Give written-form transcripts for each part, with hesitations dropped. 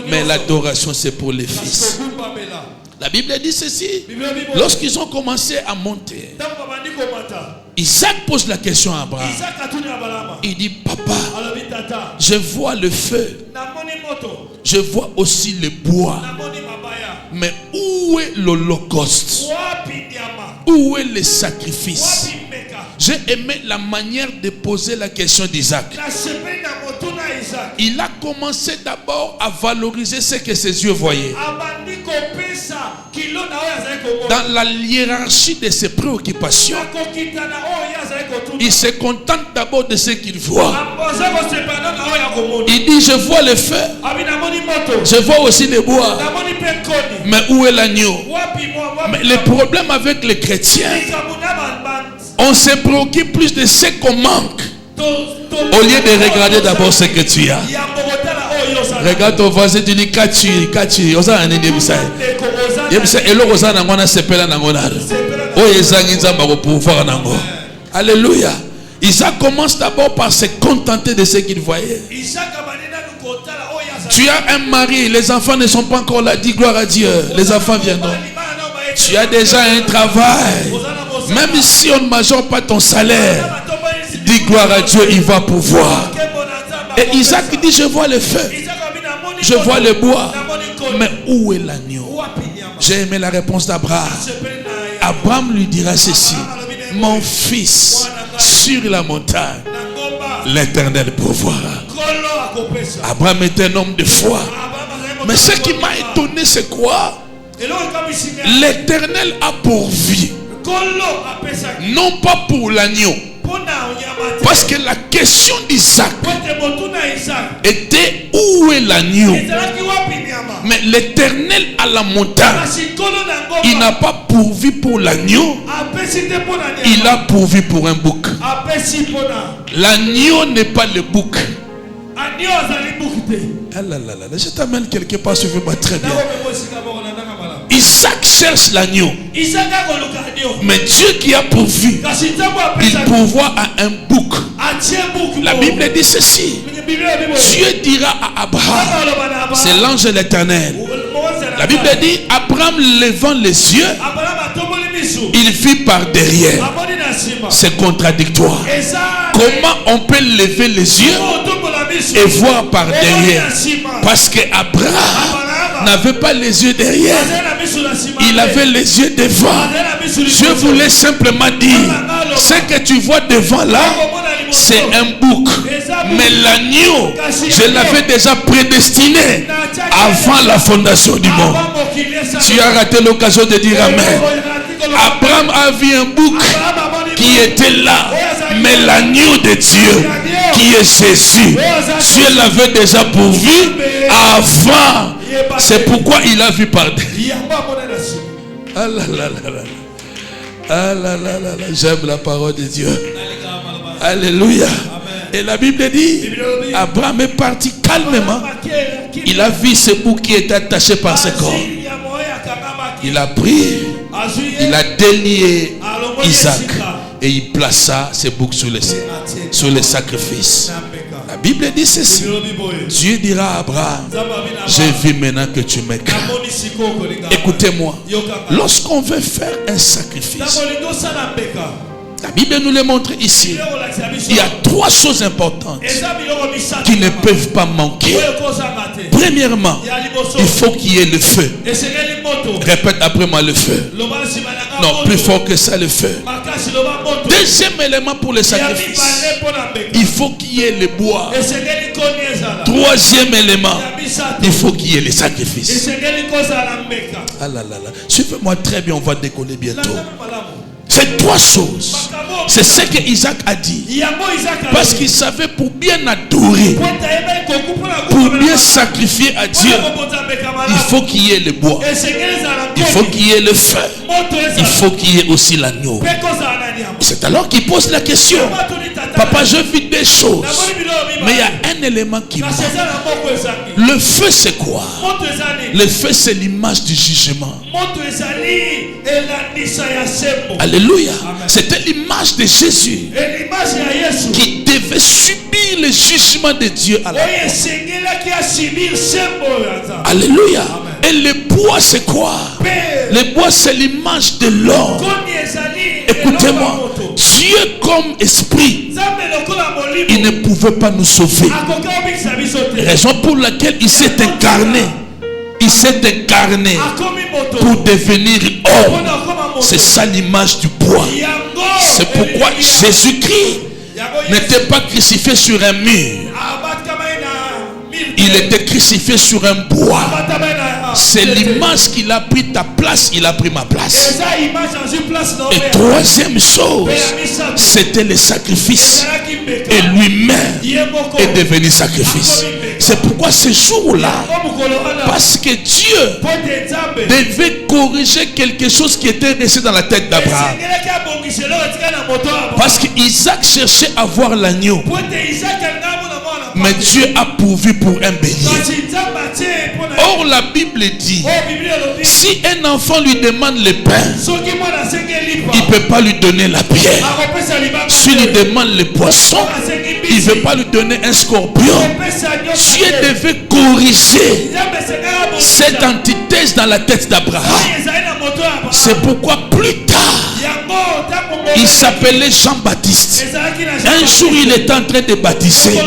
Mais l'adoration, c'est pour les fils. La Bible dit ceci. Lorsqu'ils ont commencé à monter, Isaac pose la question à Abraham. Il dit, papa, je vois le feu. Je vois aussi le bois. Mais où est l'holocauste? Où est le sacrifice? J'ai aimé la manière de poser la question d'Isaac. Il a commencé d'abord à valoriser ce que ses yeux voyaient. Dans la hiérarchie de ses préoccupations, il se contente d'abord de ce qu'il voit. Il dit, je vois le feu, je vois aussi le bois, mais où est l'agneau? Mais le problème avec les chrétiens, on se préoccupe plus de ce qu'on manque au lieu de regarder d'abord ce que tu as. Regarde ton voisin, tu dis kachi, oza anende bisai. Yebisa elo oza nangona sepela nangona. O ezangi nzamba ko pouvoir nango. Alléluia. Isaac commence d'abord par se contenter de ce qu'il voyait. Tu as un mari, les enfants ne sont pas encore là, dis gloire à Dieu. Les enfants viendront. Tu as déjà un travail. Même si on ne majore pas ton salaire, dis gloire à Dieu, il va pouvoir. Et Isaac dit, je vois le feu, je vois le bois, mais où est l'agneau? J'ai aimé la réponse d'Abraham. Abraham lui dira ceci, mon fils, sur la montagne, l'Éternel pourvoira. Abraham est un homme de foi. Mais ce qui m'a étonné, c'est quoi? L'Éternel a pourvu. Non pas pour l'agneau. Parce que la question d'Isaac était où est l'agneau? Mais l'Éternel à la montagne, il n'a pas pourvu pour l'agneau, il a pourvu pour un bouc. L'agneau n'est pas le bouc. Ah là là là, je t'amène quelque part, suivez-moi très bien. Isaac cherche l'agneau, mais Dieu qui a pourvu, il pourvoit à un bouc. La Bible dit ceci, Dieu dira à Abraham, c'est l'ange de l'Éternel. La Bible dit, Abraham levant les yeux, il vit par derrière. C'est contradictoire. Comment on peut lever les yeux et voir par derrière? Parce que Abraham n'avait pas les yeux derrière, il avait les yeux devant. Je voulais simplement dire, ce que tu vois devant là, c'est un bouc. Mais l'agneau, je l'avais déjà prédestiné avant la fondation du monde. Tu as raté l'occasion de dire amen. Abraham a vu un bouc qui était là, mais l'agneau de Dieu qui est Jésus, Dieu l'avait déjà pourvu avant. C'est pourquoi il a vu par derrière. Ah là là là là. Ah là là là là. J'aime la parole de Dieu. Alléluia. Et la Bible dit, Abraham est parti calmement. Il a vu ce bouc qui était attaché par ses cornes. Il a pris, il a délié Isaac et il plaça ce bouc sur le sacrifice. La Bible dit ceci, Dieu dira à Abraham, j'ai vu maintenant que tu m'écris. Écoutez-moi, lorsqu'on veut faire un sacrifice, la Bible nous le montre ici. Il y a trois choses importantes qui ne peuvent pas manquer. Premièrement, il faut qu'il y ait le feu. Répète après moi, le feu. Non, plus fort que ça, le feu. Deuxième élément pour le sacrifice, il faut qu'il y ait le bois. Troisième élément, il faut qu'il y ait le sacrifice. Ah là là là. Suivez-moi très bien, on va décoller bientôt. Ces trois choses, c'est ce que Isaac a dit. Parce qu'il savait, pour bien adorer, pour bien sacrifier à Dieu, il faut qu'il y ait le bois, il faut qu'il y ait le feu, il faut qu'il y ait aussi l'agneau. C'est alors qu'il pose la question, Papa, je vis des choses. Mais il y a un élément qui manque. Le feu, c'est quoi? Le feu, c'est l'image du jugement. Alléluia. C'était l'image de Jésus qui devait subir le jugement de Dieu à la croix. Alléluia. Et le bois, c'est quoi? Le bois, c'est l'image de l'homme. Écoutez-moi, Dieu comme esprit, il ne pouvait pas nous sauver. Raison pour laquelle il s'est incarné. Il s'est incarné pour devenir homme. C'est ça l'image du bois. C'est pourquoi Jésus-Christ n'était pas crucifié sur un mur. Il était crucifié sur un bois. C'est l'image qu'il a pris ta place, il a pris ma place. Et troisième chose, c'était le sacrifice. Et lui-même est devenu sacrifice. C'est pourquoi ce jour-là, parce que Dieu devait corriger quelque chose qui était resté dans la tête d'Abraham. Parce qu'Isaac cherchait à voir l'agneau. Mais Dieu a pourvu pour un bélier. Or la Bible dit, si un enfant lui demande le pain, il ne peut pas lui donner la pierre. S'il lui demande le poisson, il ne veut pas lui donner un scorpion. Dieu devait corriger cette antithèse dans la tête d'Abraham. C'est pourquoi plus tard, il s'appelait Jean-Baptiste. Un jour, il était en train de baptiser.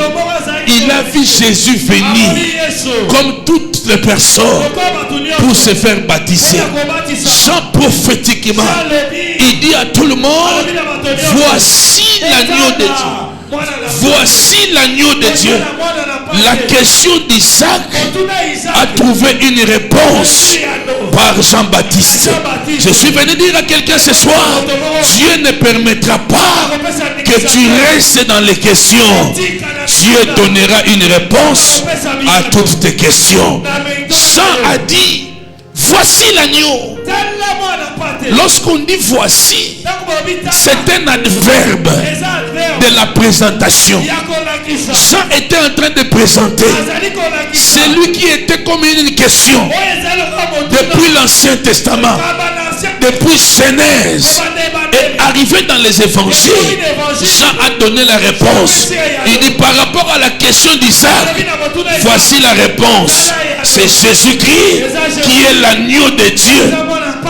Il a vu Jésus venir comme toutes les personnes pour se faire baptiser. Jean prophétiquement, il dit à tout le monde, voici l'agneau de Dieu. Voici l'agneau de Dieu. La question d'Isaac a trouvé une réponse par Jean-Baptiste. Je suis venu dire à quelqu'un ce soir, Dieu ne permettra pas que tu restes dans les questions. Dieu donnera une réponse à toutes tes questions. Jean a dit, voici l'agneau. Lorsqu'on dit voici, c'est un adverbe de la présentation. Jean était en train de présenter celui qui était comme une question depuis l'Ancien Testament, depuis Genèse et arrivé dans les évangiles. Jean a donné la réponse. Il dit par rapport à la question d'Isaac, voici la réponse. C'est Jésus-Christ qui est l'agneau de Dieu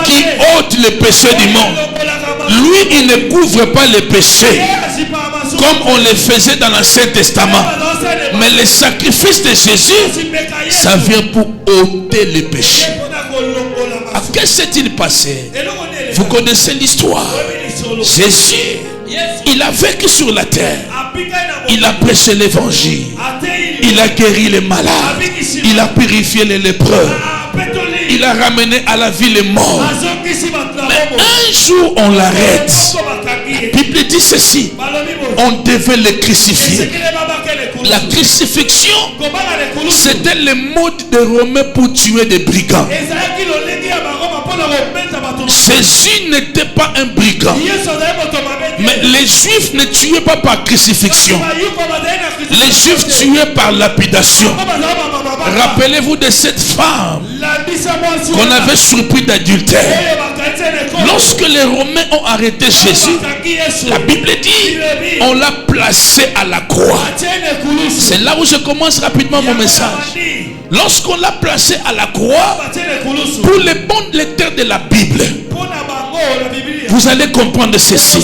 qui ôte les péchés du monde. Lui, il ne couvre pas les péchés comme on les faisait dans l'Ancien Testament. Mais le sacrifice de Jésus, ça vient pour ôter les péchés. Qu'est-ce qui s'est-il passé? Vous connaissez l'histoire. Jésus, il a vécu sur la terre. Il a prêché l'évangile. Il a guéri les malades. Il a purifié les lépreux. Il a ramené à la vie les morts. Mais un jour on l'arrête. La Bible dit ceci, on devait le crucifier. La crucifixion, c'était le mode de Romains pour tuer des brigands. Jésus n'était pas un brigand. Mais les Juifs ne tuaient pas par crucifixion. Les Juifs tuaient par lapidation. Rappelez-vous de cette femme qu'on avait surpris d'adultère. Lorsque les Romains ont arrêté Jésus, la Bible dit, on l'a placé à la croix. C'est là où je commence rapidement mon message. Lorsqu'on l'a placé à la croix, pour les bons lecteurs de la Bible, vous allez comprendre ceci.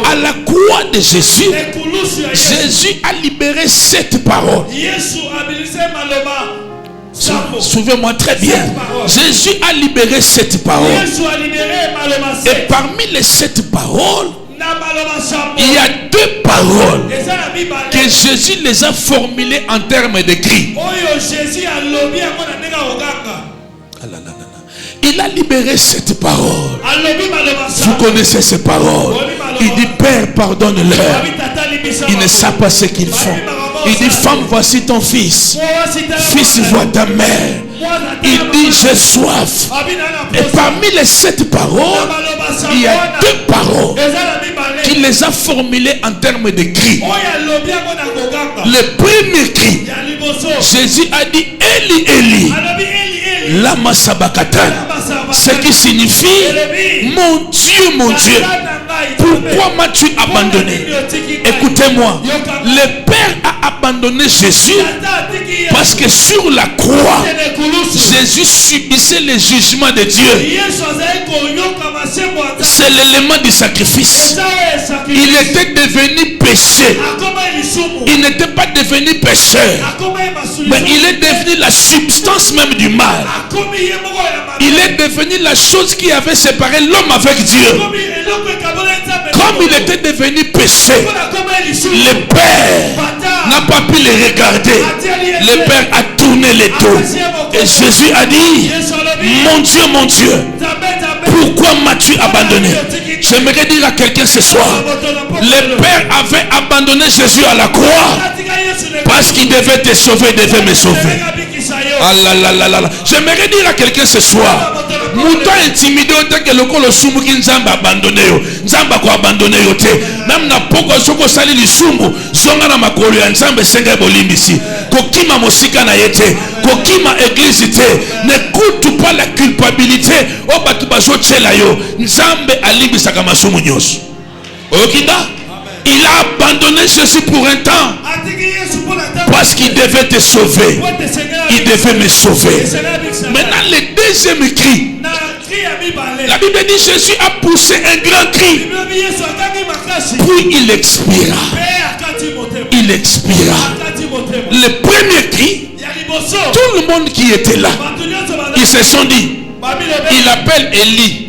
À la croix de Jésus, Jésus a libéré 7 paroles. Souvenez-moi très bien. Jésus a libéré 7 paroles. Et parmi les 7 paroles, il y a 2 paroles que Jésus les a formulées en termes de cris. Il a libéré 7 paroles. Vous connaissez ces paroles. Il dit, Père, pardonne-leur. Ils ne savent pas ce qu'ils font. Il dit, femme, voici ton fils. Fils, vois ta mère. Il dit, j'ai soif. Et parmi les 7 paroles, il y a 2 paroles qu'il les a formulées en termes de cris. Le premier cri, Jésus a dit, Eli, Eli, lama sabakatan. Ce qui signifie, mon Dieu, pourquoi m'as-tu abandonné? Écoutez-moi, le Père a abandonné Jésus parce que sur la croix, Jésus subissait les jugements de Dieu. C'est l'élément du sacrifice. Il était devenu péché. Il n'était pas devenu pécheur, mais il est devenu la substance même du mal. Il est devenu la chose qui avait séparé l'homme avec Dieu. Comme il était devenu péché, le Père n'a pas pu le regarder. Le Père a tourné les dos. Et Jésus a dit, mon Dieu, pourquoi m'as-tu abandonné? J'aimerais dire à quelqu'un ce soir, le Père avait abandonné Jésus à la croix parce qu'il devait te sauver, il devait me sauver. Ah là là là là. J'aimerais dire à quelqu'un ce soir, Mouton intimidé autant que le col sumu qui nzamba abandonné yo. Nzamba ko abandonné yo te. Même na poko soko sali li sumu. Zonga na makolo ya nzambe senga bolimbisi. Kokima mosika na yete. Kokima église te. N'écoute pas la culpabilité. O batu bazo tshela yo. Nzambe alimbisa kama sumu nyoso. Okinda? Il a abandonné Jésus pour un temps parce qu'il devait te sauver. Il devait me sauver. Maintenant, le deuxième cri, la Bible dit Jésus a poussé un grand cri. Puis il expira. Il expira. Le premier cri, tout le monde qui était là, ils se sont dit, il appelle Élie.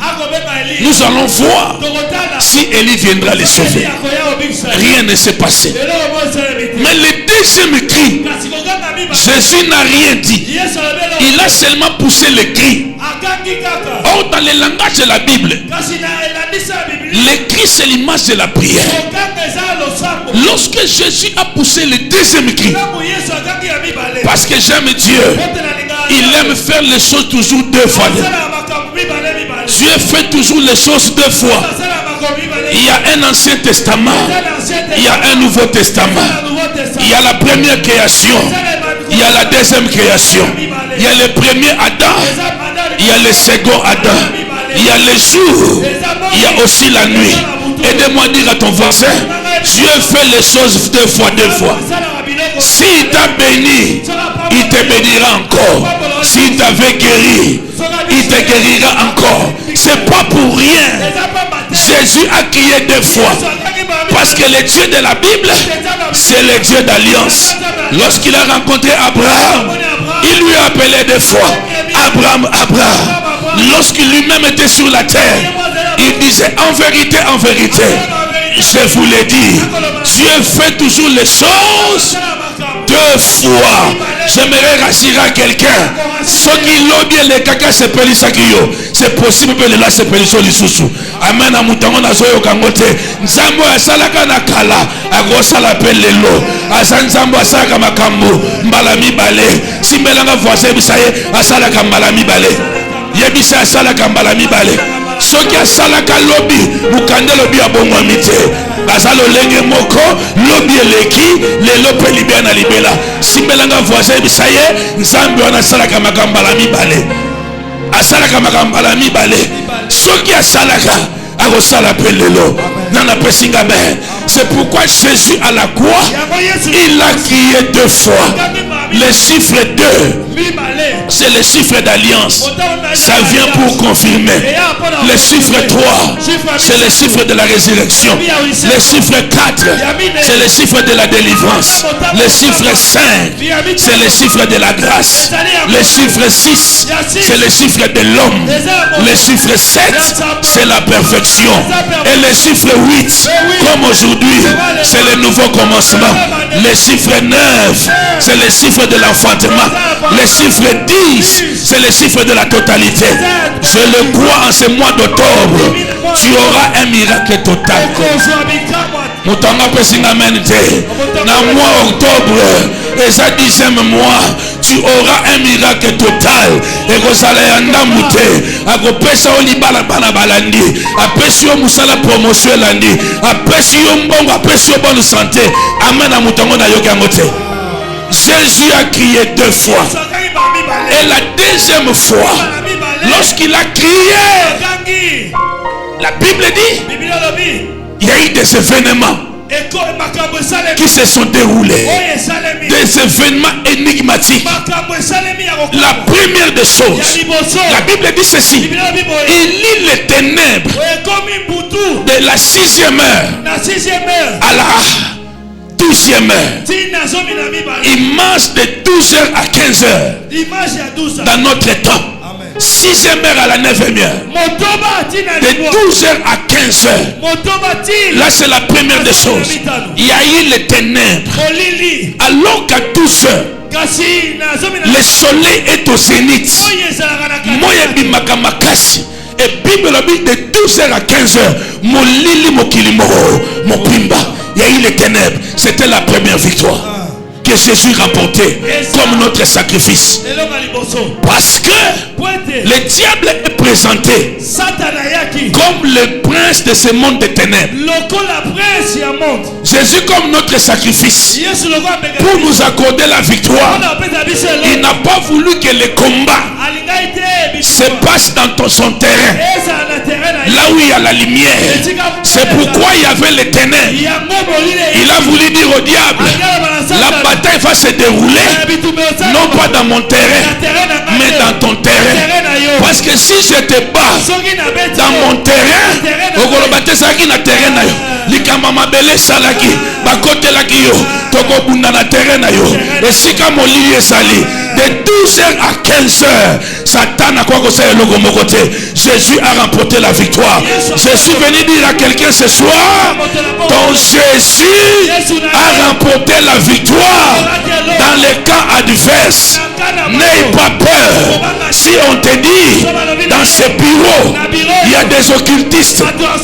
Nous allons voir si Élie viendra les sauver. Rien ne s'est passé. Mais le deuxième cri, Jésus n'a rien dit. Il a seulement poussé le cri. Or, dans le langage de la Bible, le cri c'est l'image de la prière. Lorsque Jésus a poussé le deuxième cri, parce que j'aime Dieu, il aime faire les choses toujours 2 fois. Dieu fait toujours les choses 2 fois. Il y a un Ancien Testament, il y a un Nouveau Testament. Il y a la première création, il y a la deuxième création. Il y a le premier Adam, il y a le second Adam. Il y a les jours, il y a aussi la nuit. Aide-moi à dire à ton voisin, Dieu fait les choses 2 fois. S'il t'a béni, il te bénira encore. S'il t'avait guéri, il te guérira encore. C'est pas pour rien. Jésus a crié 2 fois. Parce que le Dieu de la Bible, c'est le Dieu d'alliance. Lorsqu'il a rencontré Abraham, il lui a appelé 2 fois. Abraham, Abraham. Lorsqu'il lui-même était sur la terre, il disait en vérité, je vous l'ai dit, Dieu fait toujours les choses 2 fois. J'aimerais rassurer à quelqu'un. Ceux qui l'ont bien les caca c'est possible que les là c'est périsson les sous. Amen à moutango na zoyo kangote. Nzambo ya salaka na kala. Agosa la pelle lelo. Asa nzambo asaka makambo. Mbalami bale. Simbelanga voisin bisaye asalaka mbalami bale. Yebisa asalaka mbalami bale. Soki asalaka lobi mukande lobi abongwa mite. Azalo lenge moko lobi eleki lelo pe libya na libela. Simbelanga voisin bisaye nzambe wana asalaka makambala mibale. Asalaka makambala mibale. Soki asalaka agosala pe lelo. Nana pesinga ben. C'est pourquoi Jésus à la croix, il a crié 2 fois. Le chiffre 2, c'est le chiffre d'alliance. Ça vient pour confirmer. Le chiffre 3, c'est le chiffre de la résurrection. Le chiffre 4, c'est le chiffre de la délivrance. Le chiffre 5, c'est le chiffre de la grâce. Le chiffre 6, c'est le chiffre de l'homme. Le chiffre 7, c'est la perfection. perfection. Et le chiffre 8, comme aujourd'hui, c'est le nouveau commencement. Le chiffre 9, c'est le chiffre de l'enfantement. Le chiffre 10, c'est le chiffre de la totalité. Je le crois en ce mois d'octobre. Tu auras un miracle total. Mutanga pesinga menite. Na mois octobre, et ça 10e mois, tu auras un miracle total. Et que ça l'a ndamute. Ako pesa olibala bana balandi. Apesi yo musala promotion landi. Apesi yo mbongo, apesi yo bonne santé. Amen à mutango na yokangote. Jésus a crié 2 fois. Et la 2e fois, lorsqu'il a crié, la Bible dit, il y a eu des événements qui se sont déroulés, des événements énigmatiques. La première des choses, la Bible dit ceci: il lit les ténèbres de la 6e heure à la 12e heure. Il marche de 12h à 15h dans notre temps. 6e heure à la 9e heure. De 12h à 15h. Là c'est la première des choses. Il y a eu les ténèbres. Alors qu'à 12h, le soleil est au zénith. Moyebi makamakasi. Et Bible dit de 12h à 15h. Molili mokilimo mopimba. Il y a eu les ténèbres. C'était la première victoire que Jésus remportait comme notre sacrifice. Parce que le diable est présenté comme le prince de ce monde de ténèbres. Jésus comme notre sacrifice pour nous accorder la victoire. Il n'a pas voulu que le combat se passe dans son terrain, là où il y a la lumière. C'est pourquoi il y avait les ténèbres. Il a voulu dire au diable, la bataille va se dérouler non pas dans mon terrain, mais dans ton terrain. Parce que si je te bats dans mon terrain, de 12h à 15h, Satan a quoi que c'est le côté. Jésus a remporté la victoire. Je suis venu dire à quelqu'un ce soir, ton Jésus a remporté la victoire dans les cas adverses. N'aie pas peur. Si on te dit dans ce bureau il y a des occultistes,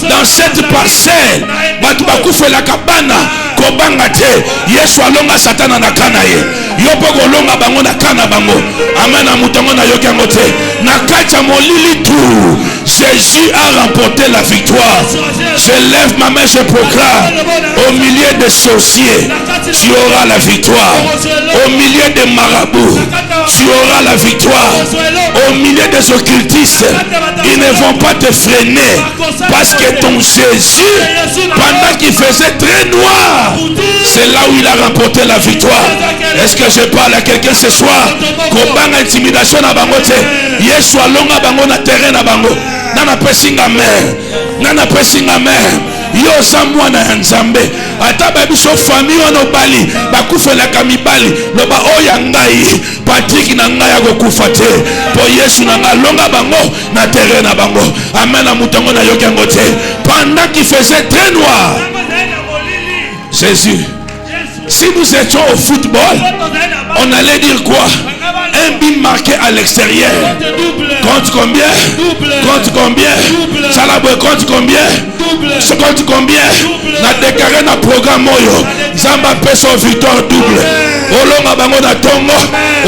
dans cette parcelle fait la cabana kobanga te Yesu alonga Satana na kana ye yopo kolonga bango na kana bango. Amen na mutango na yokango te na kacha molili tout. Jésus a remporté la victoire. Je lève ma main, je proclame au milieu des sorciers tu auras la victoire. Au milieu des marabouts tu auras la victoire. Au milieu des occultistes, ils ne vont pas te freiner parce que ton Jésus, pendant qu'il faisait très noir, c'est là où il a remporté la victoire. Est-ce que je parle à quelqu'un ce soir? Kobanga intimidation na bango te. Yesu alonga bango na terrain na bango. Nana pesinga mer. Nana pesinga mer. Yo samwana ya Nzambe. Ata babiso famille wana bali bakufelaka mibali loba oya ngai Patrick na ngai akokufa te po Yesu na ngalonga bango na terrain na bango. Amen na mutango na yokango te. Pendant qu'il faisait très noir, Jésus, si nous étions au football, on allait dire quoi? Un but marqué à l'extérieur. Compte combien? Compte combien? Salabwe compte combien? Compte combien? Na déclaré na programme moyo. Zamba peso victoire double. Olonga bango na tongo,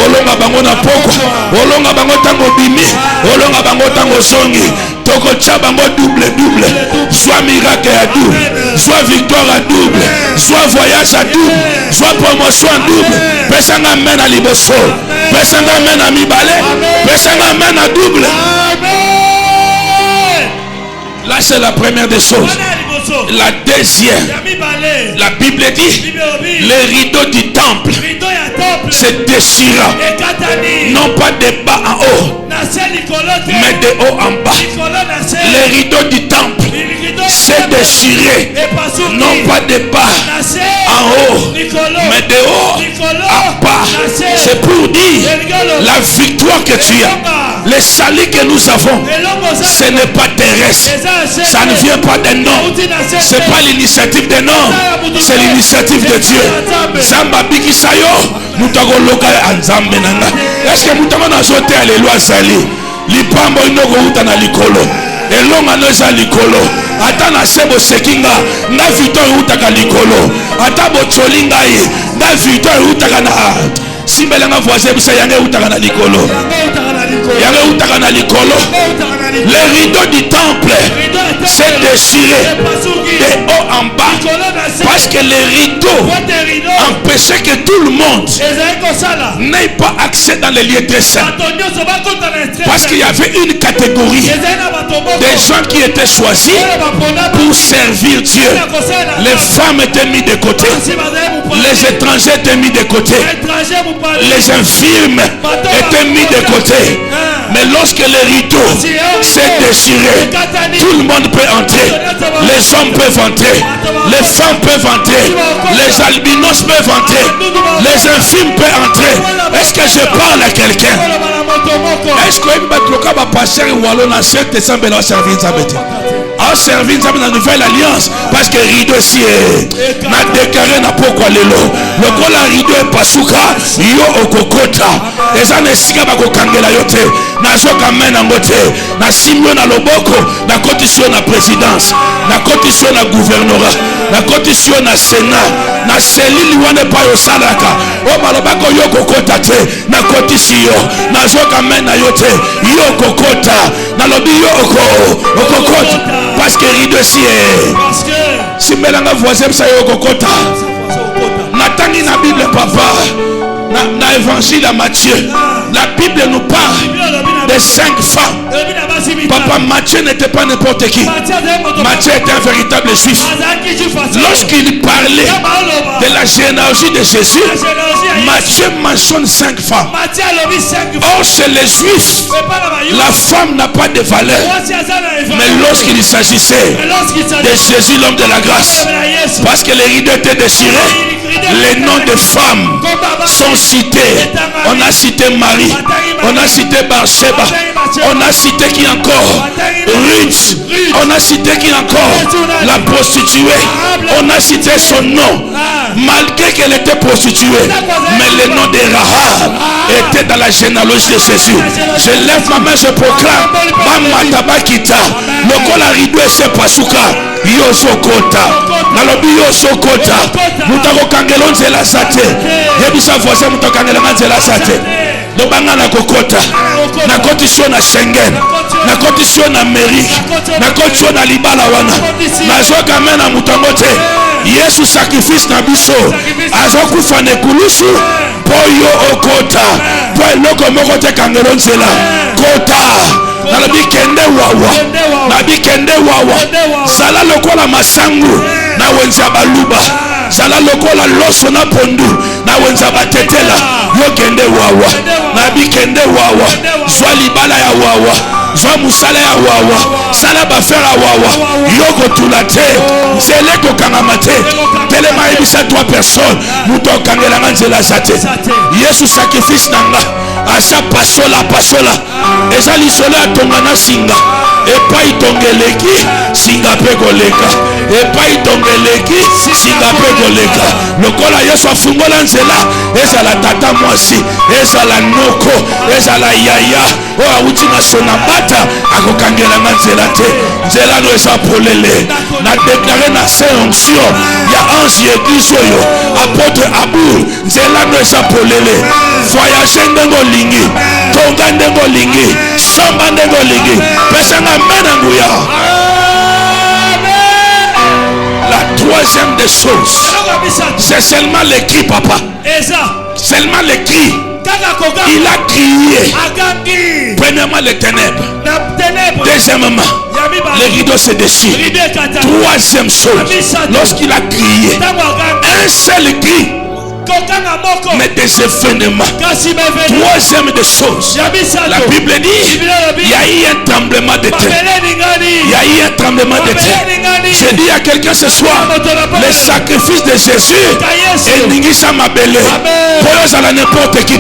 olonga bango na poko, olonga bango tango bimi, olonga bango tango songi. Toko tchabango double. Soit miracle à double, soit victoire à double, soit voyage à double, soit promotion à double. Pesanga men à liboso, pesanga men à mibale, pesanga men à double. Là c'est la première des choses. La deuxième, la Bible dit, les rideaux du temple se déchira, non pas de bas en haut, mais de haut en bas. Les rideaux du temple se déchiré, non pas de bas en haut, mais de haut en bas. C'est pour dire la victoire que tu as. Le salut que nous avons, ce n'est pas terrestre. Ça ne vient pas d'un homme. Ce n'est pas l'initiative d'un homme. C'est l'initiative de Dieu. Zamba bikisayo, mutagoloka anzambe nanga. Est-ce que mutago na zote alléluia zali? Lipambo inoko uta na likolo. Elonga noza likolo. Ata na sebo sekinga, na victoire utaka likolo. Ata bocholinga yi, na victoire utaka na Simbelenga voisin bisa yange utaka na likolo. Yange utaka na likolo. Le rideau du temple s'est déchiré de haut en bas parce que le rideau empêchait que tout le monde n'ait pas accès dans les lieux très saints. Parce qu'il y avait une catégorie des gens qui étaient choisis pour servir Dieu. Les femmes étaient mises de côté, les étrangers étaient mis de côté, les infirmes étaient mis de côté. Mais lorsque le rideau s'est déchiré, tout le monde peut entrer. Les hommes peuvent entrer, les femmes peuvent entrer, les albinos peuvent entrer, les infirmes peuvent entrer. Est-ce que je parle à quelqu'un? Est-ce que je vais passer ou alors dans cette décembre à servir à servir dans la nouvelle alliance? Parce que rideau si n'a déclaré n'a pas quoi le col rideau est pas souka yo okokota et ça ne siga ba ko kangela yote na zoka mena ngote na simio na loboko na cotisation na présidence na cotisation na gouvernorat na cotisation na sénat na selili wana pa yo salaka o balobako yo kokota te na cotisation na zoka mena yote yo kokota na lobi yo okokota parce que rideau si si melanga voisin ça yo kokota natangi na Bible papa na évangile à Matthieu. La Bible nous parle de 5 femmes. Papa, Matthieu n'était pas n'importe qui. Matthieu était un véritable juif. Lorsqu'il parlait de la généalogie de Jésus, Matthieu mentionne 5 femmes. Or, chez les juifs, la femme n'a pas de valeur. Mais lorsqu'il s'agissait de Jésus, l'homme de la grâce, parce que les rideaux étaient déchirés, les noms de femmes sont cités. On a cité Marie, on a cité Bathsheba, on a cité qui encore Ruth, on a cité qui encore la prostituée, on a cité son nom malgré qu'elle était prostituée, mais le nom de Rahab était dans la généalogie de Jésus. Je lève ma main, je proclame Mama Tabakita, le col à rideau et c'est Pasuka. Yosokota nalobi yosokota mutako kangelo nzela sate yebisa voisin mutako kangelo nzela sate lobanga na kokota na cotisation na Schengen na cotisation na Amérique na cotisation na libala wana na zoka mena mutango te Yesu sacrifice na biso azokufa ne kulusu poyo okota po eloko moko te kangelo nzela kota nalobi kende wawa nabi kende wawa sala lokola masangu na wenza baluba sala lokola loso na pondu na wenza batetela yo kende wawa nabi kende wawa zwa libala ya wawa zwa musala ya wawa sala bafera wawa yo kotula te nzele kokangama te telema ebisa 3 personnes muto okangelanga nzela za te Yesu sacrifice nanga asa pasola eza lisolo ya tonga na singa epai tongeleki singa pe koleka epai tongeleki singa pe koleka lokola Yesu afungola nzela ezala tata mwasi ezala noko ezala yaya oyo awuti na sona bata akokangelanga nzela te nzela no eza polele na deklare na saint onction ya ange église oyo apôtre Abour nzela no eza polele voyage ndenge olingi tonga ndenge olingi somba ndenge olingi pesanga mena nguya. La troisième des choses, c'est seulement les cris, papa. Seulement les cris. Il a crié. Premièrement les ténèbres. Deuxièmement, les rideaux se déchirent. Troisième chose, lorsqu'il a crié, un seul cri, mais des événements. Troisième des choses, la Bible dit il y a eu un tremblement de terre. Il y a eu un tremblement de terre. Je dis à quelqu'un ce soir, le sacrifice de Jésus est n'ingisa mabele. Pour eux, ça n'importe qui.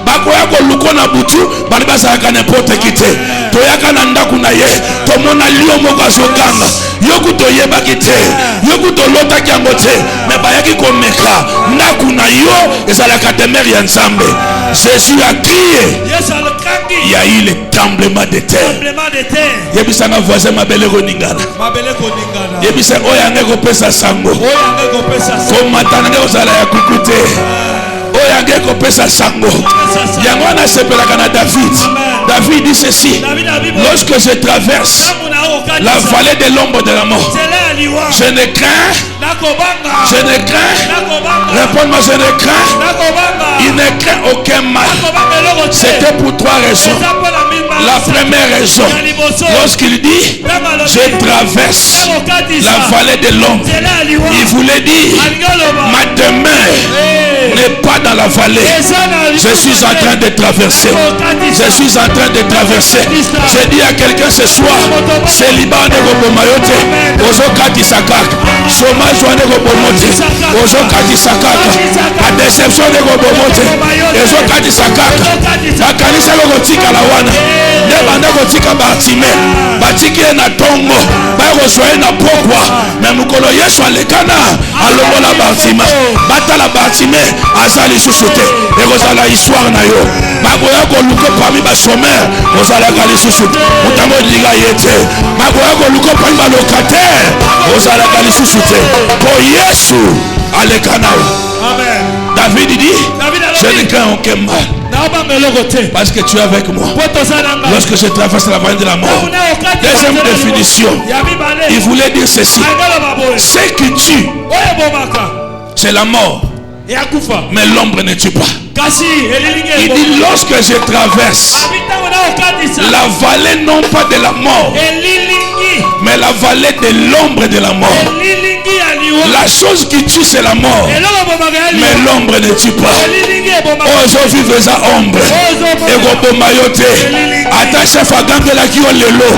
Bakoya ko lukona butu bali bazalaka n'importe qui te toyaka na ndako na ye tomona lio moko azoganga yoku toyebaki te yoku tolotaki yango te me bayaki komeka ndako na yo ezalaka demeure ya Nzambe. Jésus a crié, il y a eu le tremblement de terre. Yebisa na voisin mabele koningana yebisa oya ngeko pesa sango komata ngeko zala ya kukute oya ngeko pesa sango yango na sepelaka na David. David dit ceci: lorsque je traverse la vallée de l'ombre de la mort, je ne crains, réponds-moi, je ne crains, il ne craint aucun mal. C'était pour trois raisons. La première raison, lorsqu'il dit je traverse la vallée de l'ombre, il voulait dire ma demeure n'est pas dans la vallée, je suis en train de traverser, je suis en train de traverser. Je dis à quelqu'un ce soir, célibat ne robomayote, ozo kati sakaka, chômage ne robomote, ozo kati sakaka, la déception ne robomote, ozo kati sakaka, la kanisa robotika la wana, ne banda robotika Bartime, batiki na tongo, ba rejoindre na pokwa, mais mukolo Yesu alekana, alobola Bartime, batala Bartime, azali susute, et rozala histoire na yo, magoya koluko parmi ba chômeur, rozala kali susute, mutango diga yete, magoya koluko parmi ba locataire, rozala kali susute, pour Yesu alekana. Amen. David dit, je ne crains aucun mal, parce que tu es avec moi. Lorsque je traverse la vallée de la mort. Deuxième définition, il voulait dire ceci: ce qui tue, c'est la mort, mais l'ombre ne tue pas. Il dit lorsque je traverse la vallée non pas de la mort, mais la vallée de l'ombre de la mort. La chose qui tue c'est la mort, mais l'ombre ne tue pas. Aujourd'hui veza ombre et gobomayote attache fagange la kio lelo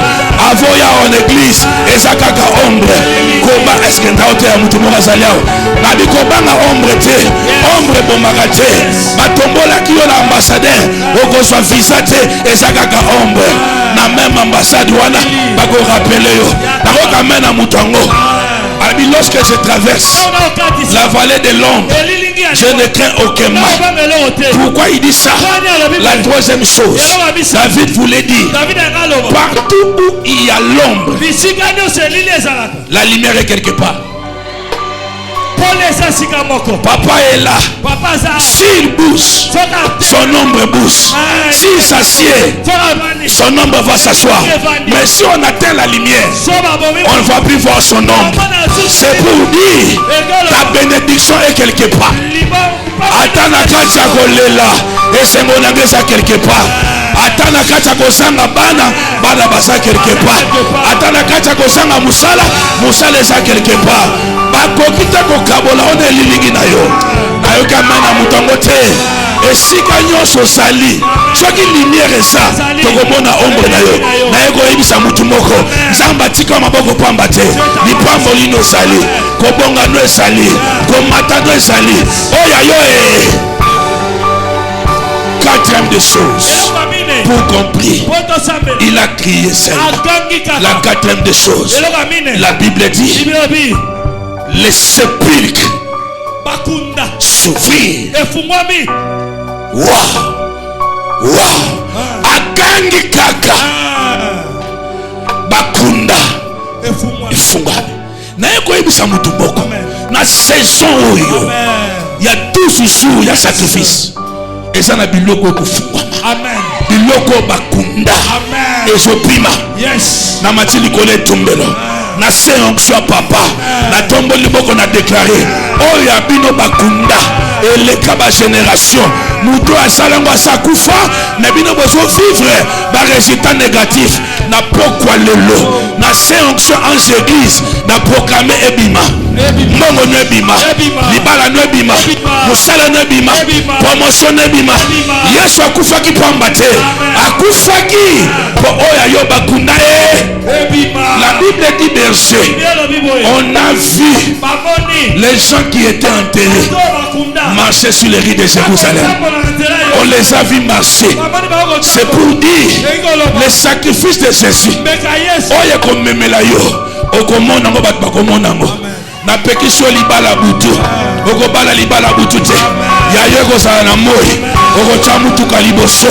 avoya en église ezakaka ombre koba eske ndaote ya mutu moka zaliao na bikobanga ombre te ombre bomaka te batombola kio la ambassadeur okozwa visa te ezakaka ombre na même ambassade wana bako rappeler yo bako kamena mutu ango. Lorsque je traverse la vallée de l'ombre, je ne crains aucun mal. Pourquoi il dit ça? La troisième chose, David voulait dire, partout où il y a l'ombre, la lumière est quelque part. Papa est là. S'il bouge, son ombre bouge. S'il s'assied, son ombre va s'asseoir. Mais si on atteint la lumière, on ne va plus voir son ombre. C'est pour dire ta bénédiction est quelque part. Atana kacha kolela, et c'est mon angesa quelque part. Atana kacha kosanga bana, bana basa quelque part. Atana kacha kosanga musala, musala esa quelque part. Bakokita kokabola one lilingi na yo. Ayoka mana mutongo te. Esika nyonso sali. Soki lumière esa, tokomona ombre na yo. Na yeko ebisa mutu moko. Nzamba tika maboko pamba te. Lipambo lino sali. Kobonga no sali. Komata no sali. Oya yo e. Quatrième des choses. Pour compris, il a crié seul. La quatrième des choses, la Bible dit, les sépulcres s'ouvrirent. Waouh, waouh, akangi kaka, bakunda, ifungami. Na yeko ebisa mutu boko. Na saison oyo, il y a 12 jours, il y a sacrifice. Et ça n'a biloko kufungama. Amen. Biloko bakunda. Amen. Et je prima. Yes. Na matili kole tumbelo. Na se onksho papa. Na tombo liboko na déclaré. Oh ya bino bakunda. Et les kaba génération. Muto asalango asakufa. Na bino bozo vivre. Ba résultat négatif. Na pourquoi lelo. Na se onksho en église. Na proclamer ebima. Mongo no ebima. Libala no ebima. Musala no ebima. Promotion no ebima. Yesu akufa ki pamba te. akufaki po oya yo bakundae. La Bible dit berger, on a vu les gens qui étaient enterrés marcher sur les rues de Jérusalem. On les a vus marcher. C'est pour dire le sacrifice de Jésus. Oya komemela yo, okomona ngo bat bakomona ngo. Na pekisho libala butu, okobala libala butu te. Ya yo ko sa na moi, okochamu tukaliboso,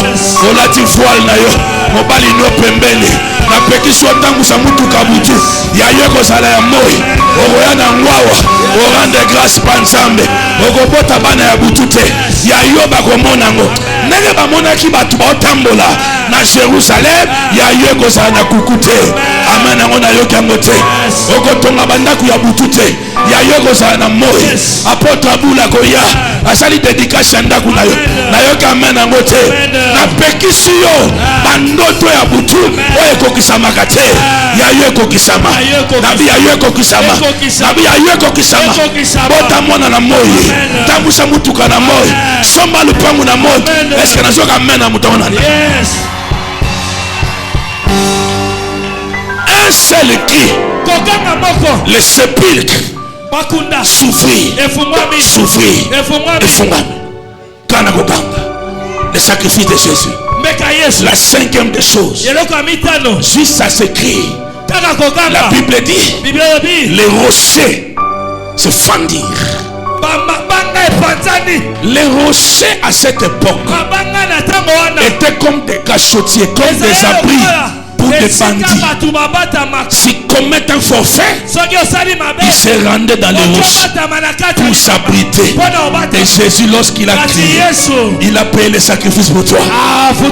olati voile na yo, mobali no pembele. Na pekisho tangu sa mutu kabutu, ya yo ko sa na moi, okoya na ngwawa, orande grâce panzambe, okobota bana ya butu te. Ya yo bakomona ngo. Nenge bamona ki batu otambola na Jerusalem, ya yo ko sa na kukute. Amen ngo na yo kango te. Okotonga bandaku ya butu te. Ya yo ko sa na moi. Apôtre Abula koya, asali dédicace ndaku na yo. Na yo kamen ngo te. Na pekisi yo bandoto ya butu oye kokisama kate. Ya yo kokisama. Nabi ya yo kokisama. Nabi ya yo kokisama. Bota mona na moi. Tambusa mutuka na moi. Somba lupangu na moi. Est-ce que na zo kamen na mutona? Yes. Un seul qui le sépulcre souffrir le sacrifice de Jésus. La cinquième des choses, juste à s'écrire, la Bible dit les rochers se fendirent. Les rochers à cette époque étaient comme des cachotiers, comme des abris pour des bandits. Si commettent un forfait, il se rendait dans les rochers pour s'abriter. Et Jésus, lorsqu'il a crié, il a payé le sacrifice pour toi.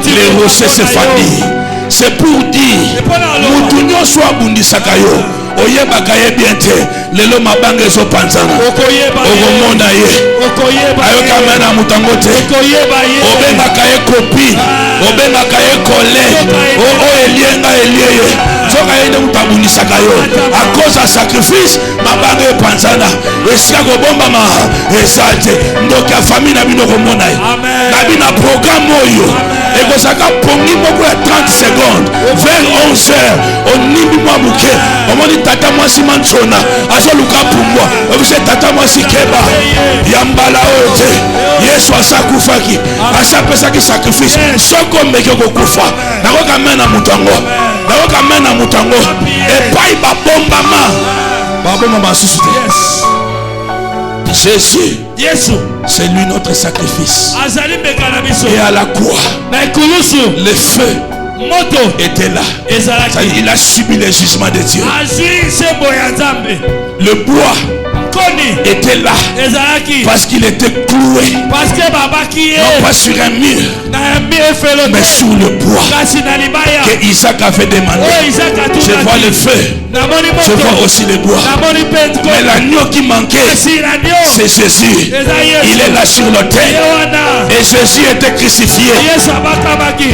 Les rochers se fendirent. C'est pour dire, Moutounio soit bundi sakayo. Oye bakaye bien te lelo mabanga zo panzana okomona ye ayoka mena mutango te obe bakaye kopi obe bakaye collègue o elienga elieye soka yende mutabuni sakayo à cause de sacrifice mabanga panzana esika ko bomba ma esate ndoka famille na bino komona ye na bina programme oyo ekozaka pongi moko ya 30 secondes vers 11 heures onimbi mwa muke omoni tata mwasi manchona azoluka pumbwa obise tata mwasi keba yambala ote Yesu asakufaki asapesaki sacrifice soko meke kokufa nakoka mena mutango nakoka mena mutango epai babomba masusu te. Jésus, c'est lui notre sacrifice. Et à la croix, le feu était là. Il a subi le jugement de Dieu. Le bois était là parce qu'il était cloué, non pas sur un mur mais sur le bois que Isaac avait demandé. Je vois le feu, je vois aussi le bois, mais l'agneau qui manquait, c'est Jésus. Il est là sur l'autel et Jésus était crucifié,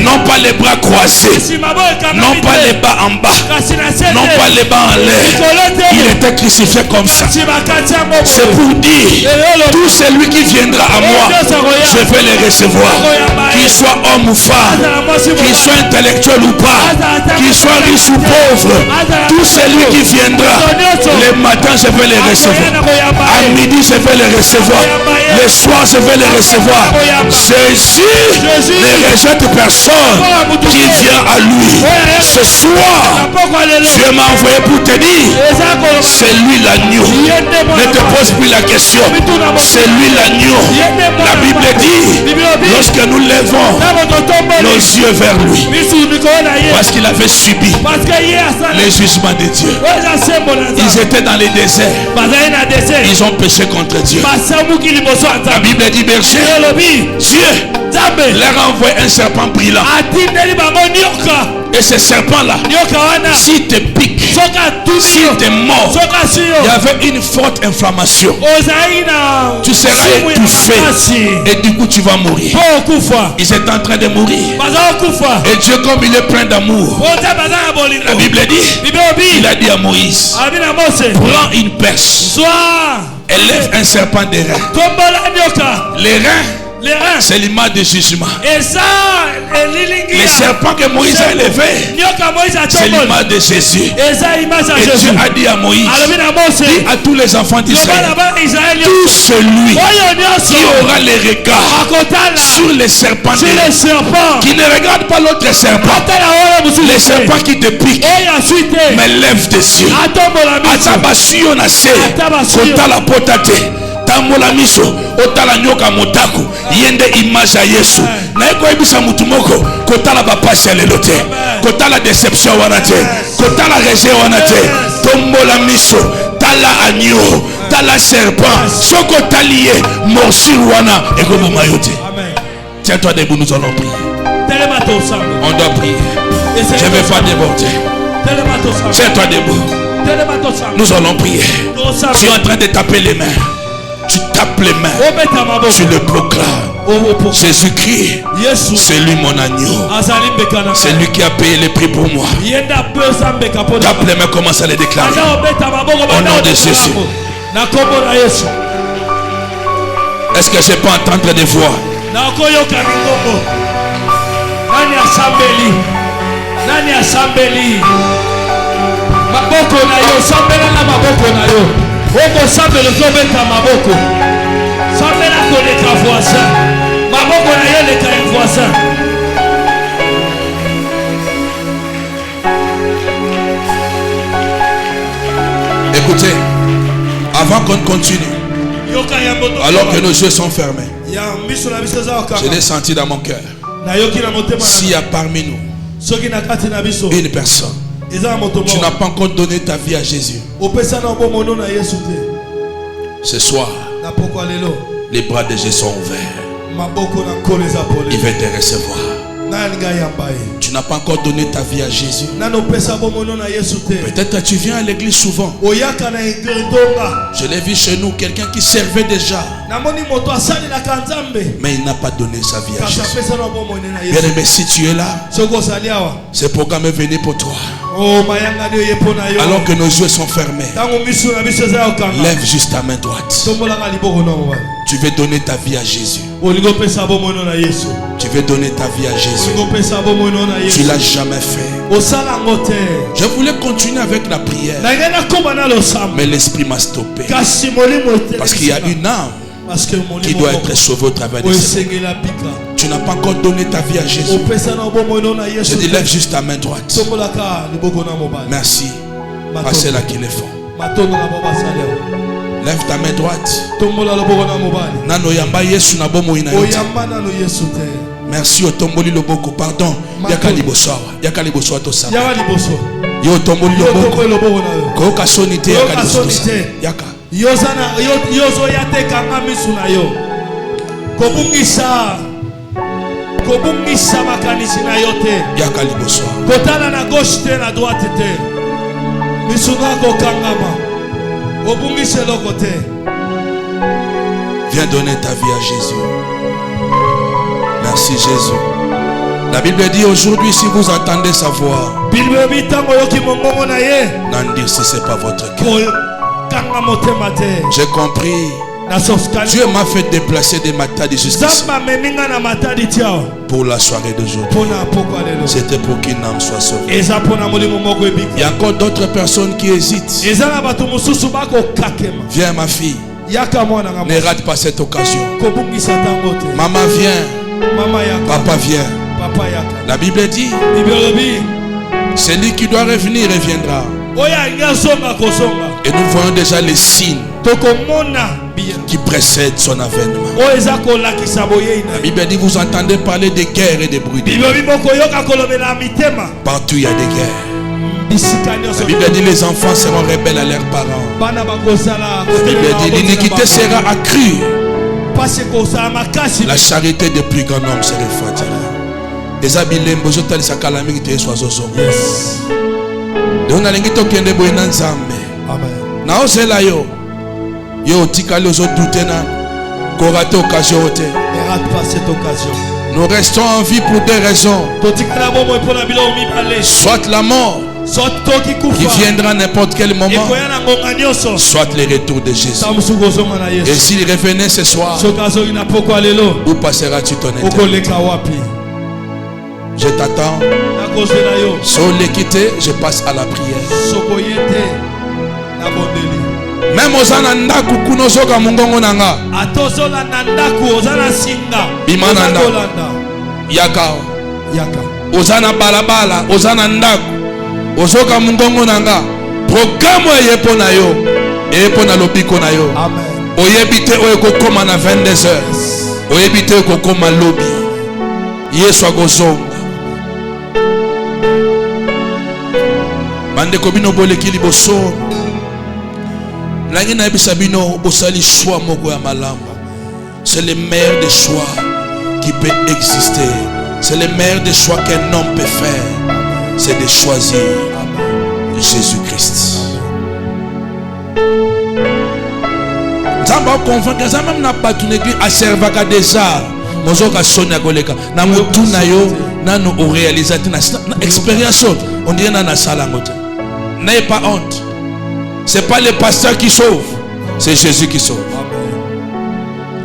non pas les bras croisés, non pas les bas en bas, non pas les bas en l'air. Il était crucifié comme ça. C'est pour dire, tout celui qui viendra à moi, je vais le recevoir. Qu'il soit homme ou femme, qu'il soit intellectuel ou pas, qu'il soit riche ou pauvre, tout celui qui viendra, le matin je vais le recevoir, à midi je vais le recevoir, le soir je vais le recevoir. Jésus ne rejette personne qui vient à lui. Ce soir, Dieu m'a envoyé pour te dire, c'est lui l'agneau. Ne te pose plus la question. C'est lui l'agneau. La Bible dit, lorsque nous levons nos yeux vers lui, parce qu'il avait subi les jugements de Dieu. Ils étaient dans les déserts. Ils ont péché contre Dieu. La Bible dit, berger, Dieu leur a envoyé un serpent brillant. Et ce serpent-là, s'il te pique, s'il te mord, il y avait une forte inflammation. Tu seras étouffé et du coup tu vas mourir. Ils étaient en train de mourir. Et Dieu, comme il est plein d'amour, la Bible dit, il a dit à Moïse, prends une perche, élève un serpent des reins. Les reins, c'est l'image de jugement. Les serpent que Moïse a élevé, c'est l'image de Jésus. Et Dieu a dit à Moïse, dis à tous les enfants d'Israël, tout celui qui aura les regards sur les serpents, qui ne regarde pas l'autre serpent, les serpents qui te piquent, mais lève des yeux. Atabasio na se, kotala potate, tamola miso, otala nyoka motaku, yende image ya Yesu. Na eko ebisa mutumoko, kotala bapasi ya lelote, kotala déception wanate, kotala rejet wanate, tombola miso, tala agneau, tala serpent, soko taliye, morsure wana, eko bomayote. Tiens-toi debout, nous allons prier. On doit prier. Je ne vais pas déborder. Tiens-toi debout. Nous allons prier. Tu es en train de taper les mains. Tu tapes les mains. Tu le proclames. Jésus-Christ, c'est lui mon agneau. C'est lui qui a payé le prix pour moi. Tape les mains, commence à les déclarer. Au nom de Jésus. Est-ce que je peux entendre des voix? Nani asambeli maboko na yo, sambela na maboko na yo. Oko sambela zobeta maboko, sambela koleka voisin, maboko na yo leka voisin. Écoutez, avant qu'on continue, alors que nos yeux sont fermés, je l'ai senti dans mon cœur. S'il y a parmi nous une personne, tu n'as pas encore donné ta vie à Jésus, ce soir, les bras de Jésus sont ouverts. Il va te recevoir. Tu n'as pas encore donné ta vie à Jésus. Peut-être que tu viens à l'église souvent. Je l'ai vu chez nous, quelqu'un qui servait déjà, mais il n'a pas donné sa vie à Jésus. Bien aimé, si tu es là, ce programme est venu pour toi. Alors que nos yeux sont fermés, lève juste ta main droite. Tu veux donner ta vie à Jésus. Tu veux donner ta vie à Jésus. Tu ne l'as jamais fait. Je voulais continuer avec la prière, mais l'esprit m'a stoppé. Parce qu'il y a une âme qui doit être sauvée au travers de ça. Tu n'as pas encore donné ta vie à Jésus. Je dis, lève juste ta main droite. Merci. Passez là qui les font. Lève ta main droite. Nano yamba Yesu na bomo ina yote. Merci au tomboli loboko. Pardon. Yaka liboso. Yaka liboso to sama. Yo tomboli loboko. Ko kasonite yaka liboso. Yaka. Yozo yate kanga misuna yo. Kobungisa makanisi na yote. Yaka liboso. Kotala na gauche te na droite te. Misuna ko kangama. Viens donner ta vie à Jésus. Merci Jésus. La Bible dit aujourd'hui, si vous entendez sa voix, n'en dire si ce n'est pas votre cœur. J'ai compris. Dieu m'a fait déplacer des matins de justice pour la soirée d'aujourd'hui. C'était pour qu'une âme soit sauvée. Il y a encore d'autres personnes qui hésitent. Viens ma fille, ne rate pas cette occasion. Maman vient, papa vient. La Bible dit, celui qui doit revenir reviendra. Et nous voyons déjà les signes qui précèdent son avènement. La Bible dit, vous entendez parler de guerres et de bruits. Partout il y a des guerres. La Bible dit, les enfants seront rebelles à leurs parents. La Bible dit, l'iniquité sera accrue. La charité des plus grands hommes sera fatale. Na osela yo yo tikali ozo douter na ko rater occasion. Ne rate pas cette occasion. Nous restons en vie pour deux raisons. Soit la mort qui viendra à n'importe quel moment, soit le retour de Jésus. Et s'il revenait ce soir, où passeras-tu ton éternité? Je t'attends. Si on les quitte, je passe à la prière. Même aux anandaku kunozoka mungongo nanga. Atozola nandaku ozana singa. Bimananda. Yaka. Ozana balabala, ozana ndaku. Ozoka mungongo nanga. Programme yepo na yo. Yepo na lobiko na yo. Amen. Oyebite oyeko koma na 22h. Oyebite oyeko koma lobi. Yesu agozonga. Bande kobino boleki liboso. C'est le meilleur des choix qui peut exister. C'est le meilleur des choix qu'un homme peut faire. C'est de choisir Jésus-Christ. Zamba convaincre ça même n'a pas tout l'église à servir qu'à des arts. Mozoka sonia goleka. Na mutu na yo na no réalisateur na expérience on dit na sala ngote. N'ayez pas honte. Ce n'est pas le pasteur qui sauve, c'est Jésus qui sauve. Amen.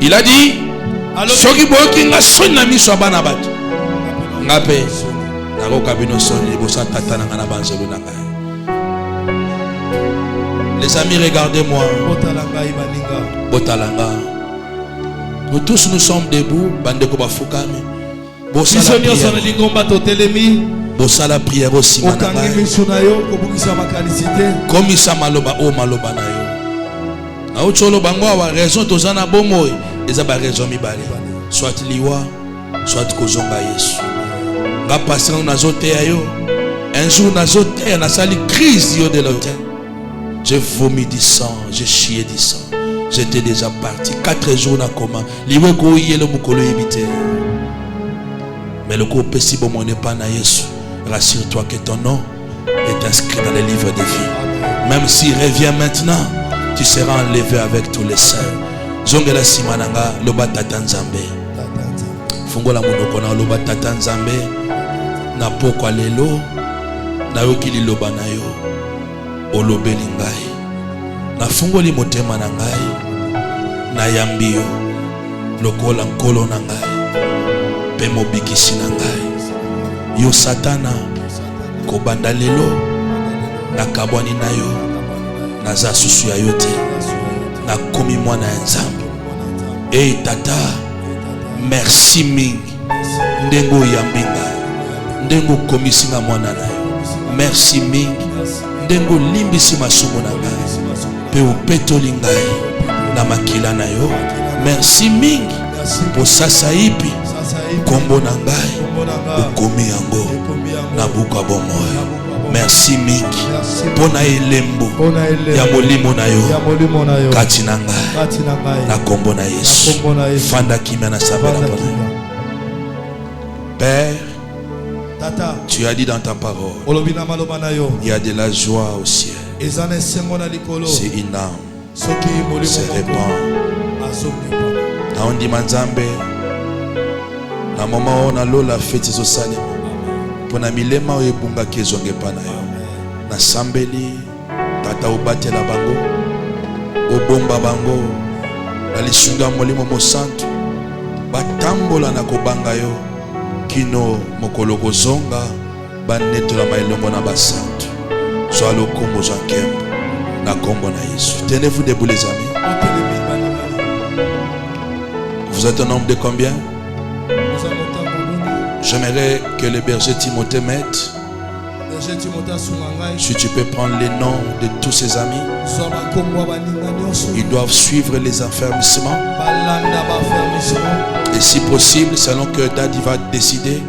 Il a dit, Soki boki nga soni na miso bana bato. Ngape na ko kabino soni bosa tata na ngana banzelo na ngai. Les amis, regardez-moi. Botalanga. Nous tous nous sommes debout, bande ko bafukami. Bosa la prière aussi mananga. Comme ça maloba o maloba na yo. Na ucholo bango wa raison tozana bomo eza ba raison mibale. Soit liwa, soit kozonga Yesu. Nga passer na zote yo. Un jour na zote na sali crise yo de l'hôtel. J'ai vomi du sang, j'ai chié du sang. J'étais déjà parti 4 jours na coma. Liwe ko yelo mukolo yebite. Mais le corps si bon n'est pas na Yesu. Rassure-toi que ton nom est inscrit dans les livres de vie. Même s'il revient maintenant, tu seras enlevé avec tous les saints. Zongela simananga loba tata nzambe. Fungola monoko na loba tata nzambe. Na poko lelo na yokili loba na yo. Olobeli ngai. Na fungoli motema na ngai. Na yambio lokola nkolo na ngai. Pe mobikisi na ngai. Yo satana kobanda lelo nakabwani na yo naza susu ya yote nakomi mwana ya nzambe. Hey tata, merci mingi ndengo yambinga ndengo komisinga mwana na yo. Merci mingi ndengo limbisi masumo na ngai pe upetoli ngai na makila na yo. Merci mingi po sasa ipi kombo na ngai ukomi yango na buka bomoyo. Merci mingi pona elembo ya molimo na yo kati na ngai na kombo na Yesu. Fanda kimia na sabela pona yo. Père, tu as dit dans ta parole, il y a de la joie au ciel. C'est une âme se répand. Na ondi manzambe na mama ona lola fete zo salema pona milema o ebunga kezonge pana yo na sambeli tata obatela bango obomba bango balisunga molimo mosantu batambola na kobanga yo kino mokolo kozonga banetola mailongo na basantu so lokombo za kembo na kombo na Yesu. Tenez-vous debout les amis. Vous êtes un nombre de combien? J'aimerais que le berger Timothée mette. Si tu peux prendre les noms de tous ses amis. Ils doivent suivre les affermissements. Et si possible, selon que Daddy va décider,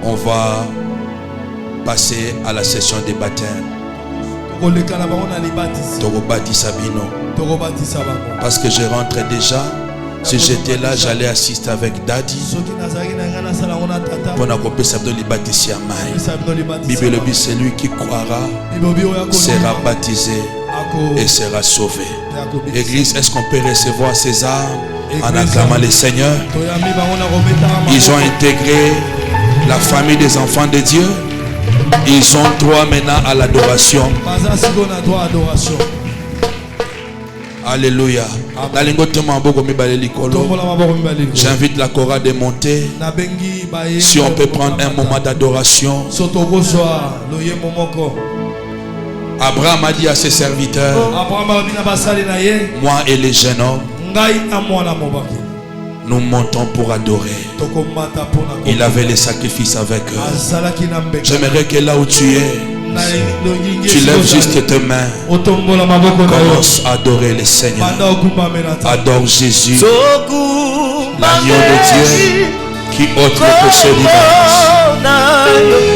on va passer à la session des baptêmes. Parce que je rentrais déjà. Si j'étais là, j'allais assister avec Daddy. Bible, c'est lui qui croira, sera baptisé et sera sauvé. Église, est-ce qu'on peut recevoir ces armes en acclamant le Seigneur? Ils ont intégré la famille des enfants de Dieu. Ils ont droit maintenant à l'adoration. Alléluia. J'invite la chorale de monter. Si on peut prendre un moment d'adoration. Abraham a dit à ses serviteurs, moi et les jeunes hommes, nous montons pour adorer. Il avait les sacrifices avec eux. J'aimerais que là où tu es, tu lèves juste tes mains. Commence à adorer le Seigneur. Adore Jésus, l'agneau de Dieu qui ôte le péché du monde.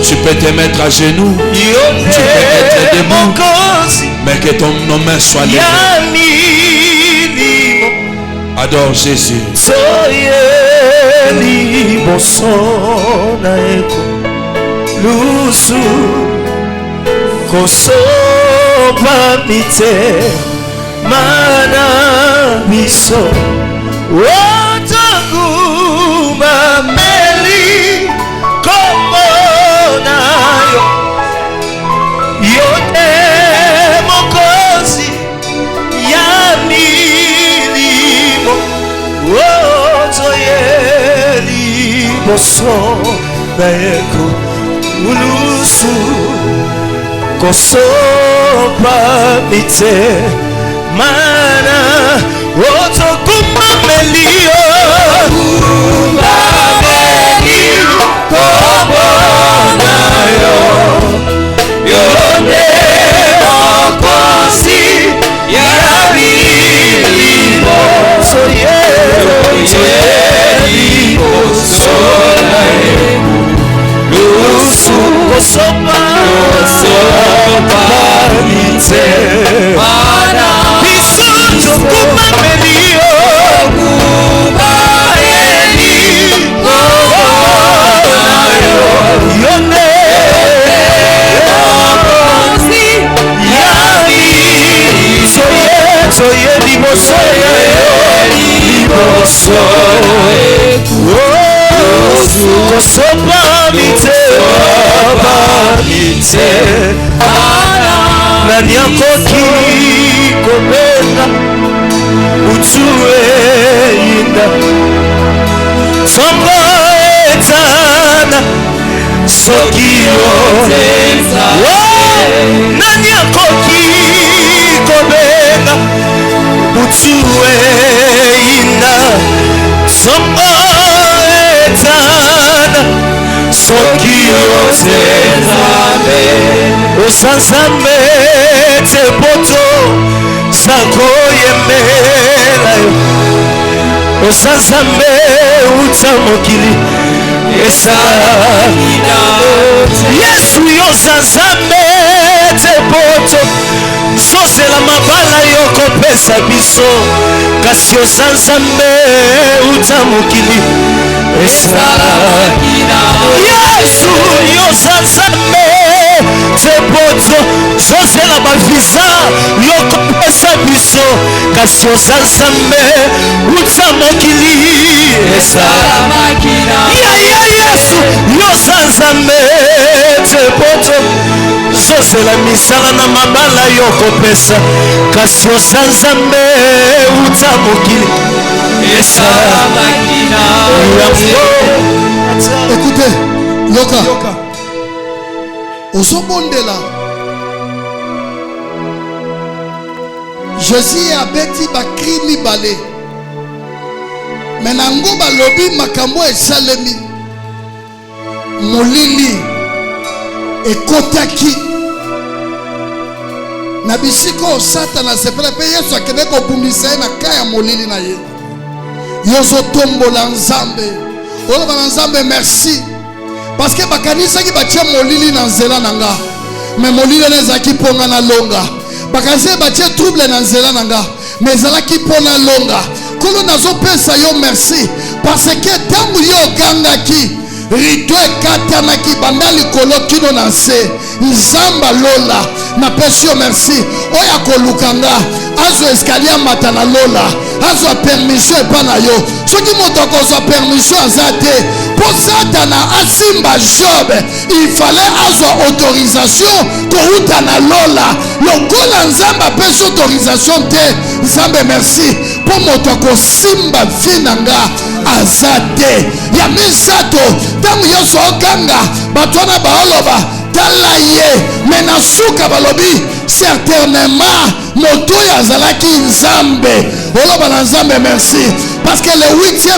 Tu peux te mettre à genoux, tu peux être debout, mais que ton nom soit levées. Adore Jésus. Sosela mabala yoko pesa biso kasi osanzambe uta mokili Yesu yosanzambe tepoto sosela bavisa yoko pesa biso kasi osanzambe uta mokili Yesu yosanzambe tepoto sosela misala na mabala yoko pesa kasi osanzambe uta mokili Écoutez, Yoka Ozobondela Jésus abeti bakri mibale menango balobi makambo esalemi molili ekotaki na bisiko Satana sepela pe Yesu akende ko bumisa na kaya molili na ye yozo tombola nzambe oloba na nzambe merci parce que bakanisa ki batia molili na nzela nanga mais molili nezaki ponga na longa bakanisa batia trouble na nzela nanga mais zalaki pona longa kolo nazo pesa yo merci parce que tangu yo gangaki rideau ekatanaki banda likolo kino na nse nzamba lola napesi yo merci oyo akolukanga azwa escalier amata na lola azwa permission epa na yo soki moto akozwa permission aza te mpo satana asimba Job il fallait azwa autorisation kouta na lola lokola nzambe apesi autorisation te nzambe merci mpo moto akosimba vi na nga aza te ya misato ntango nyonso okanga bato wana baoloba tala ye me na suka balobi certainement moto oyo azalaki nzambe oloba na nzambe merci parce que le 8e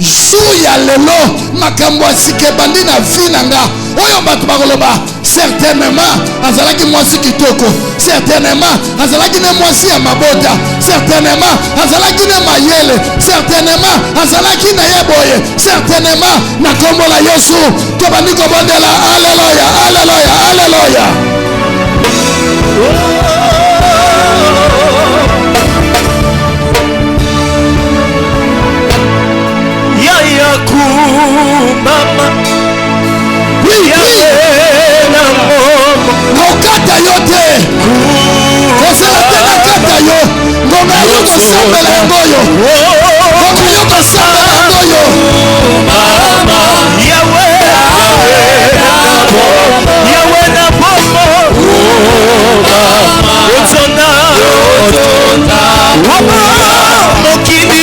jour ya lelo makambo asika ebandi na vi na nga oyo bato bakoloba certainement azalaki mwasi kitoko certainement azalaki ne mwasi ya mabota certainement azalaki ne mayele certainement azalaki na ye boye certainement na kombo na Yesu tobandi kobondela alleluya alleluya alleluya Kumama kokata yo te kosala te na kata yo ngonga yo kosambela yango yo ngonga yo kosambela yango yo Yawe na bombo otonda mokili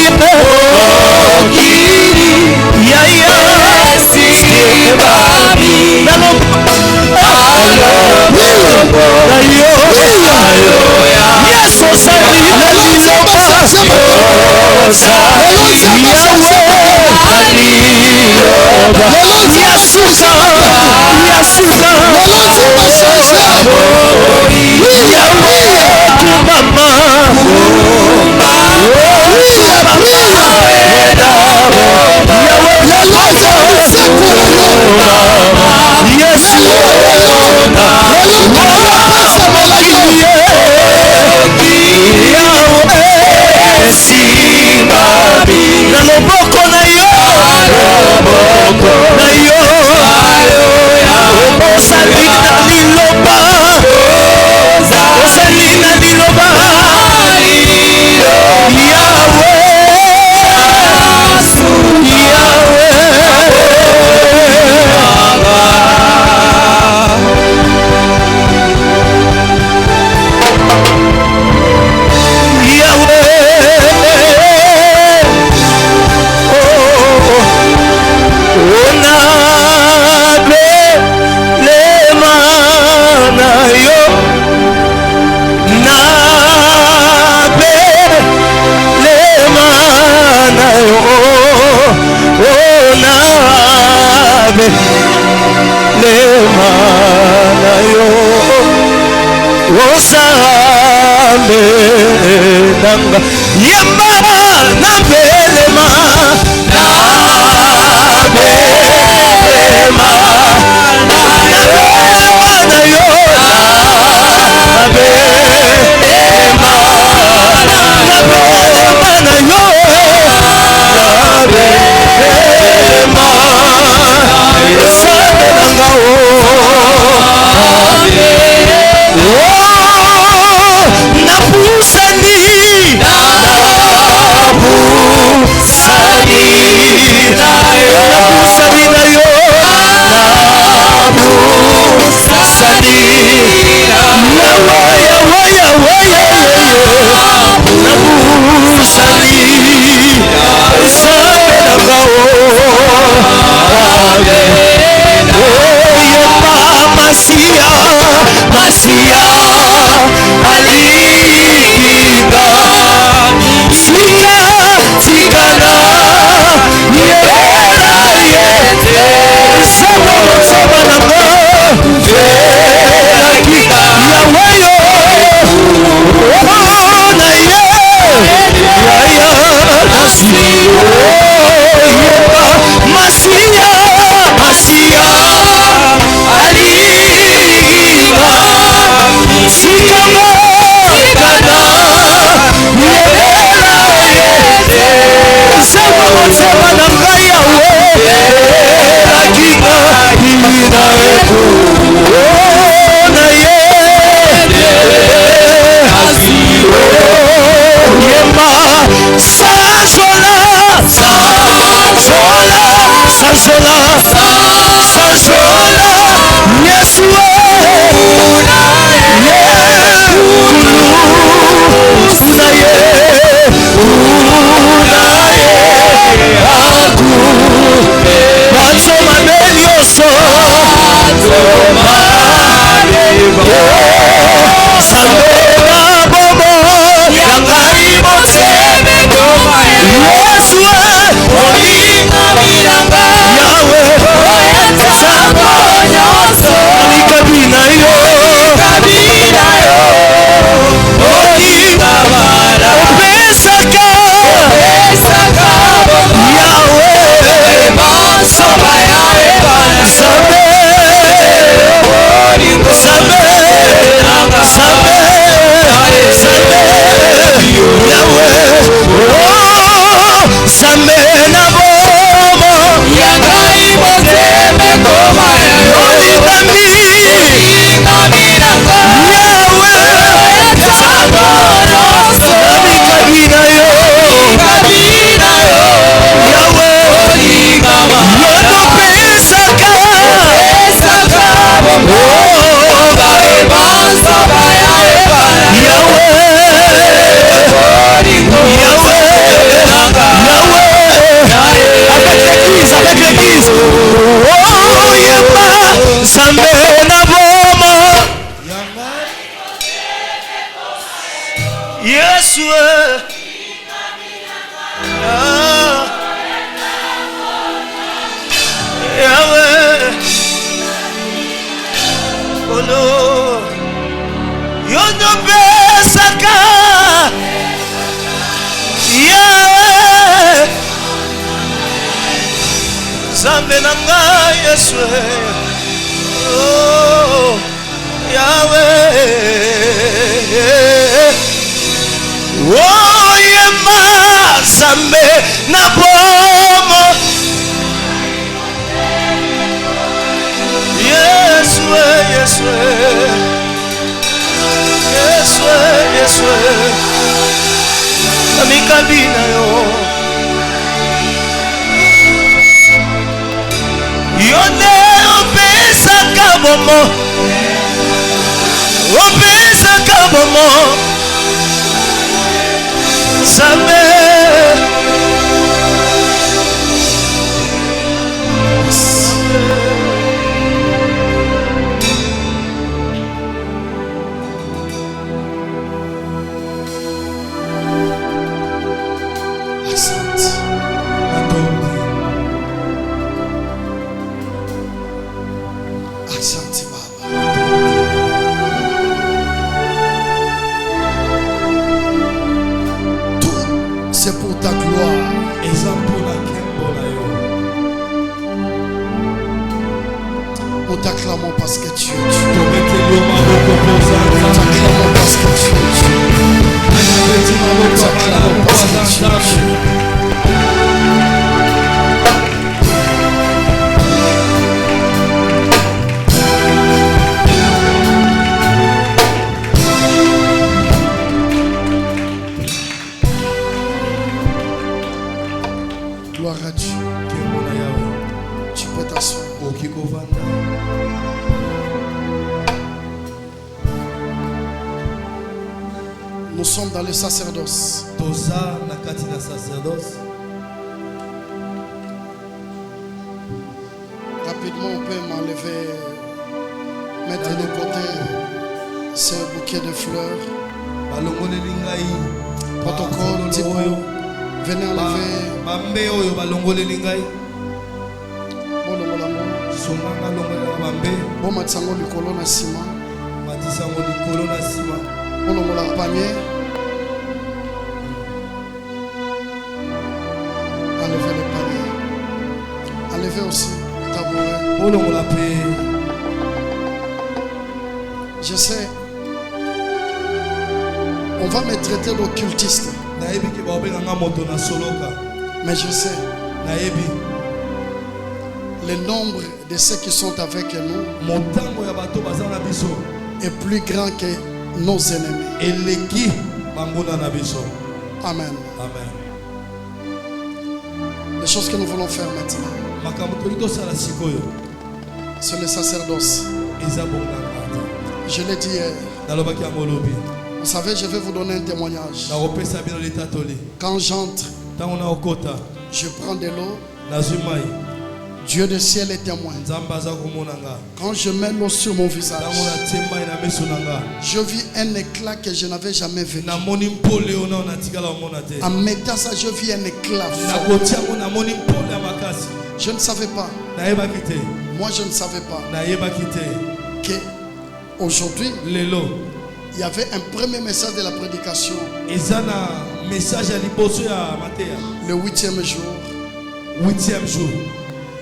Napusani Sanzola, Sanzola, Yesu, Nous sommes dans le sacerdoce. Rapidement, on peut m'enlever, mettre de côté ce bouquet de fleurs. Protocole, type, venez enlever. Bon matsango likolo na sima. Bolongola panier. Enlevez le panier. Enlevez aussi tabouret. Je sais. On va me traiter d'occultiste. Mais je sais. Le nombre de ceux qui sont avec nous est plus grand que nos ennemis. Amen. Les choses que nous voulons faire maintenant. C'est le sacerdoce. Je l'ai dit hier. Vous savez, je vais vous donner un témoignage. Quand j'entre, je prends de l'eau. Dieu du ciel est témoin. Quand je mets l'eau sur mon visage, je vis un éclat que je n'avais jamais vu. En mettant ça, je vis un éclat. Je ne savais pas. Moi, je ne savais pas que aujourd'hui, il y avait un premier message de la prédication. Le 8e jour.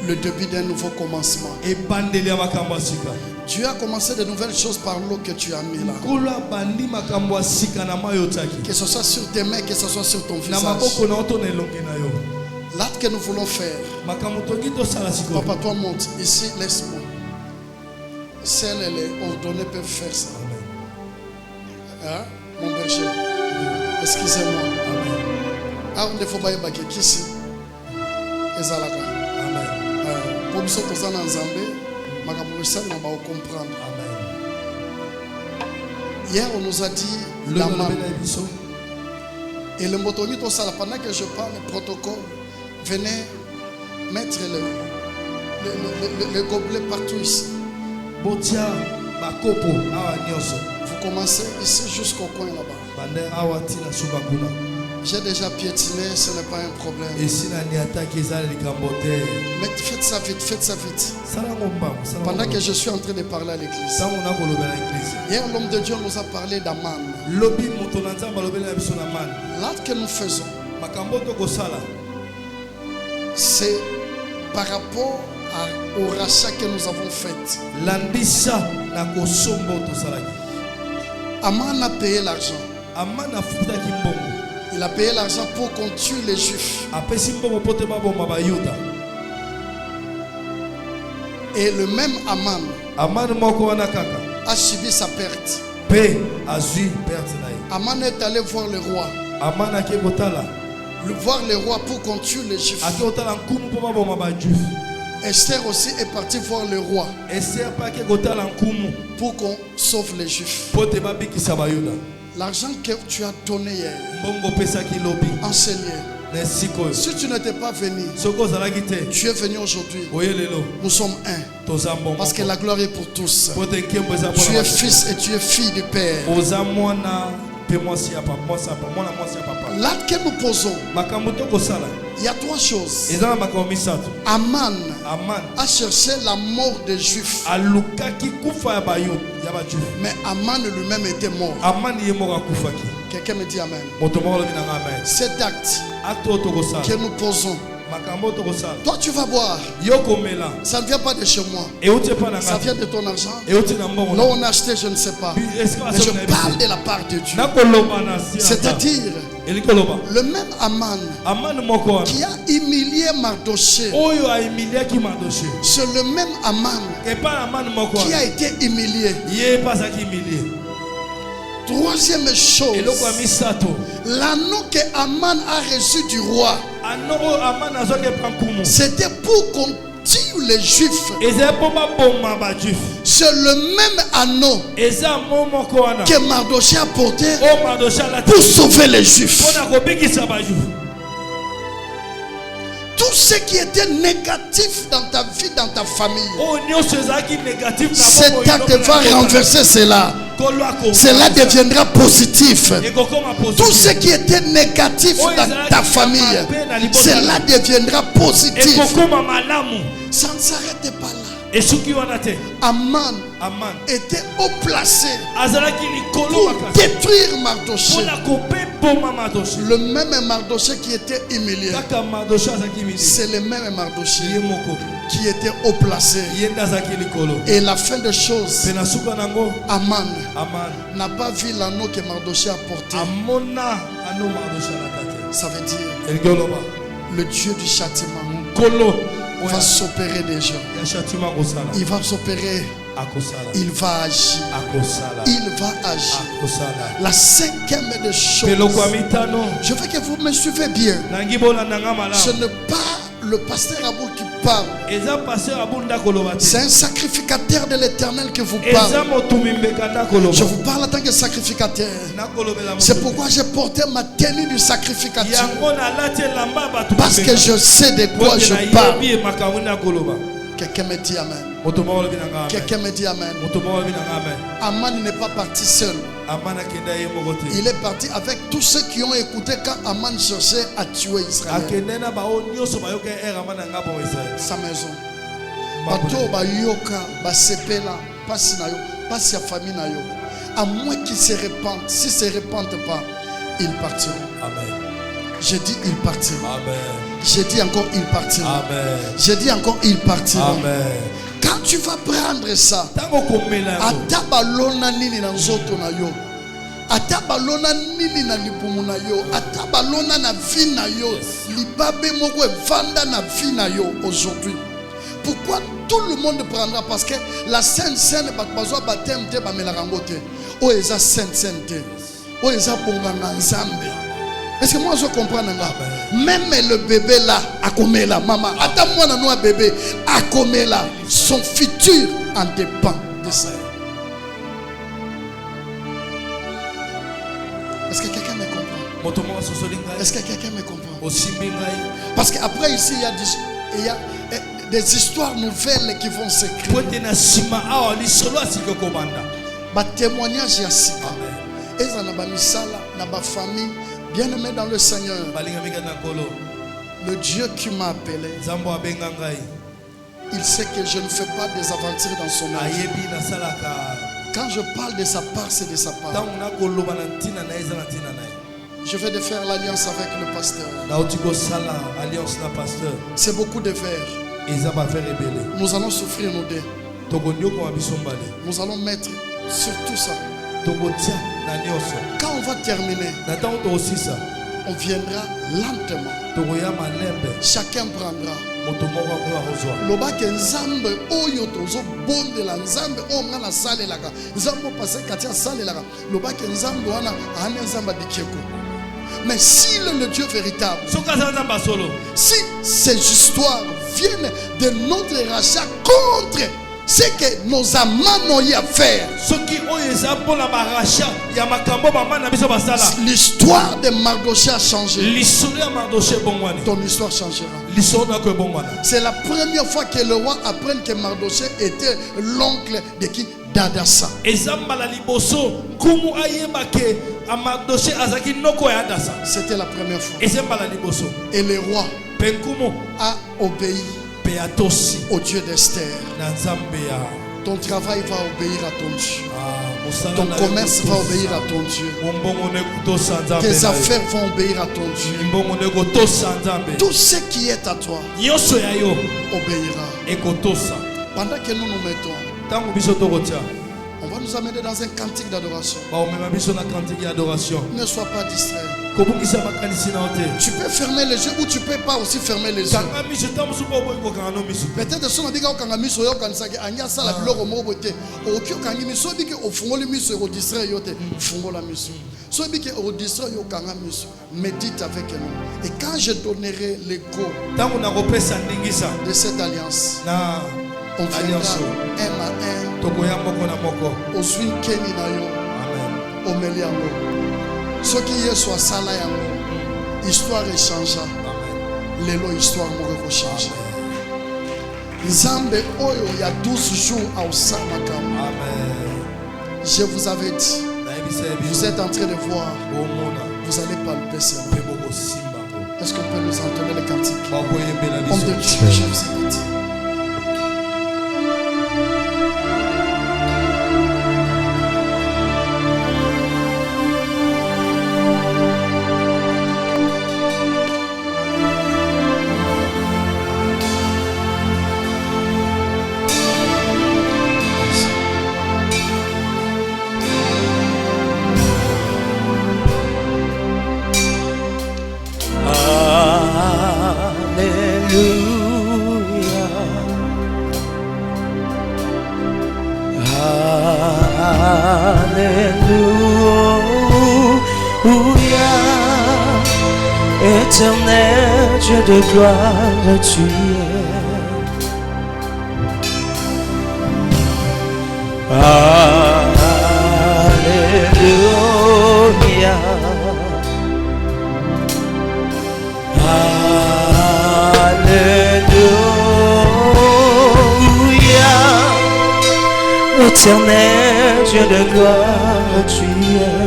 Le début d'un nouveau commencement. Tu as commencé de nouvelles choses par l'eau que tu as mis là. Que ce soit sur tes mains, que ce soit sur ton visage. L'acte que nous voulons faire. Papa, toi monte. Ici, laisse-moi. Celles et les ordonnées peuvent faire ça. Hein? Mon berger. Excusez-moi. Ah, on ne faut pas y baguer. Qui c'est? Ezalaka. Pour nous autres, on a comprendre. Hier, on nous a dit la main. Et le motonite au sala, pendant que je parle, le protocole, venez mettre le gobelet partout ici. Vous commencez ici jusqu'au coin là-bas. J'ai déjà piétiné, ce n'est pas un problème. Mais faites ça vite. Pendant que je suis en train de parler à l'église. Hier, l'homme de Dieu nous a parlé d'Aman. L'acte que nous faisons, c'est par rapport au rachat que nous avons fait. Aman a payé l'argent. Il a payé l'argent pour qu'on tue les Juifs. Et le même Aman a subi sa perte. Aman est allé voir le roi. Voir le roi pour qu'on tue les Juifs. Esther aussi est partie voir le roi pour qu'on sauve les Juifs. L'argent que tu as donné hier, enseigné. Si tu n'étais pas venu, tu es venu aujourd'hui. Nous sommes un. Parce que la gloire est pour tous. Tu es fils et tu es fille du Père. L'acte que nous posons, il y a trois choses. Aman a cherché la mort des Juifs. Mais Aman lui-même était mort. Quelqu'un me dit Amen. Cet acte que nous posons, toi tu vas boire. Ça ne vient pas de chez moi. Ça vient de ton argent. Non, on a acheté, je ne sais pas. Mais je parle de la part de Dieu. C'est-à-dire le même Aman qui a humilié Mardoché. C'est le même Aman qui a été humilié. Troisième chose, l'anneau que Aman a reçu du roi, c'était pour qu'on tue les Juifs. C'est le même anneau que Mardoché a porté pour sauver les Juifs. Tout ce qui était négatif dans ta vie, dans ta famille, cet acte va renverser cela. Cela deviendra positif. Tout ce qui était négatif dans ta famille, cela deviendra positif. Ça ne s'arrête pas là. Aman était haut placé pour détruire Mardoché. Le même Mardoché qui était humilié, c'est le même Mardoché qui était haut placé. Et la fin des choses, Aman n'a pas vu l'anneau que Mardoché a porté. Ça veut dire le Dieu du châtiment va s'opérer des gens. Il va s'opérer. Il va agir. Il va agir. La cinquième des choses, je veux que vous me suivez bien. Ce n'est pas le pasteur Aboul qui parle. C'est un sacrificateur de l'Éternel que vous parle. Je vous parle en tant que sacrificateur. C'est pourquoi j'ai porté ma tenue du sacrificateur. Parce que je sais de quoi je parle. Quelqu'un me dit amen. Quelqu'un me dit amen. Aman n'est pas parti seul. Il est parti avec tous ceux qui ont écouté quand Aman cherchait à tuer Israël. Sa maison. Bato bayoka basepela pasi na yo, pasi ya famille na yo. À moins qu'ils se répandent. S'ils ne se répandent pas, ils partiront. Amen. J'ai dit ils partiront. Amen. J'ai dit encore ils partiront. Amen. J'ai dit encore ils partiront. Amen. Quand tu vas prendre ça, atabalona nini na nzoto na yo, atabalona nini na libumu na yo, atabalona na vie na yo, libabe moko evanda na vie na yo aujourd'hui. Pourquoi tout le monde prendra? Parce que la Sainte Seine bakbazo baptême te bamelarango te. O eza Sainte Seine te. O eza bonganga nzambe. Est-ce que moi je comprends là? Même le bébé là, akomela, maman, attends moi na noa bébé, akomela, son futur en dépend de ça. Est-ce que quelqu'un me comprend? Est-ce que quelqu'un me comprend? Parce qu'après ici il y a des histoires nouvelles qui vont s'écrire. Ba témoignage ya sika. Eza na ba misala, na ba famille. Bien-aimé dans le Seigneur, le Dieu qui m'a appelé, il sait que je ne fais pas des aventures dans son œuvre. Quand je parle de sa part, c'est de sa part. Je vais de faire l'alliance avec le pasteur. C'est beaucoup de verres. Nous allons souffrir nos dés. Nous allons mettre sur tout ça. Quand on va terminer, on viendra lentement. Chacun prendra. Lobake nzambe oyo tozo bonde la nzambe o ngana sale laka. Nzambe passé katia sale laka. Lobake nzambe wana ane nzamba dikeko. Mais si le Dieu véritable, si ces histoires viennent de notre rachat contre c'est que nos amants n'ont eu à faire. L'histoire de Mardoché a changé. Ton histoire changera. C'est la première fois que le roi apprend que Mardoché était l'oncle de qui? D'Adassa. C'était la première fois. Et le roi a obéi au Dieu d'Esther. Ton travail va obéir à ton Dieu. Ton commerce va obéir à ton Dieu. Tes affaires vont obéir à ton Dieu. Tout ce qui est à toi obéira. Pendant que nous nous mettons, on va nous amener dans un cantique d'adoration. Ne sois pas distrait. Tu peux fermer les yeux ou tu peux pas aussi fermer les yeux. Peut-être que si on dit qu'on a mis sur le cantique, on a ça la blog au mot beauté. Au cœur quand il met sur dit que au fond le mis au distrait yote, fond la mission. Soit dit que au distrait yo quand on mission. Médite avec nous. Et quand je donnerai l'écho de cette alliance, on viendra un à un. Au swing Kenny na yo. Amen. Au Meliango. Ce qui est soit ça là yango. Histoire échangea. Lelo histoire moko changer. Nzambe oyo il y a 12 jours à Osamakam. Amen. Je vous avais dit. Vous êtes en train de voir. Vous allez palper cela. Est-ce qu'on peut nous entendre les cantiques? Homme de Dieu, je vous ai dit. Éternel Dieu de gloire, tu es. Éternel Dieu de gloire, tu es.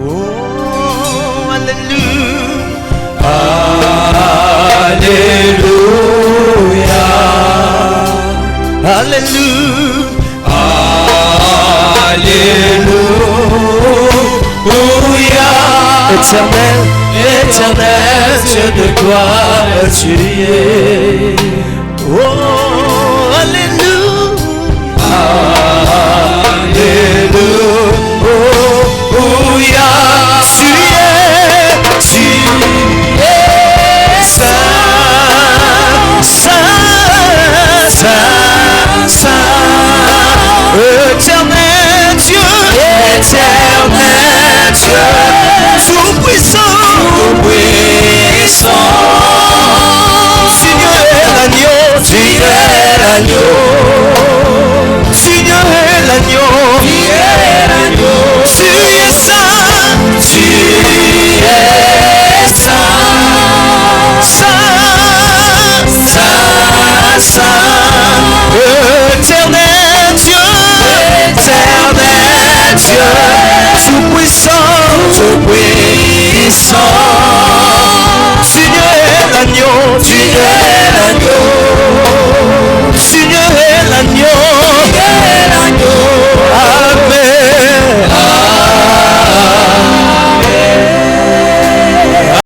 Oh, Alléluia. Alléluia. Alléluia. Alléluia. Éternel, éternel Dieu de gloire, tu es. Oh, Alléluia. Alléluia. Tu es saint, saint, saint, saint. Éternel Dieu, éternel Dieu, tout puissant, tout puissant. Seigneur est l'agneau, tu es l'agneau. Seigneur est l'agneau, tu es l'agneau. Tu es saint, tu es saint, saint, saint, saint. Éternel Dieu, éternel Dieu, tout puissant, tout puissant. Seigneur est l'agneau, tu es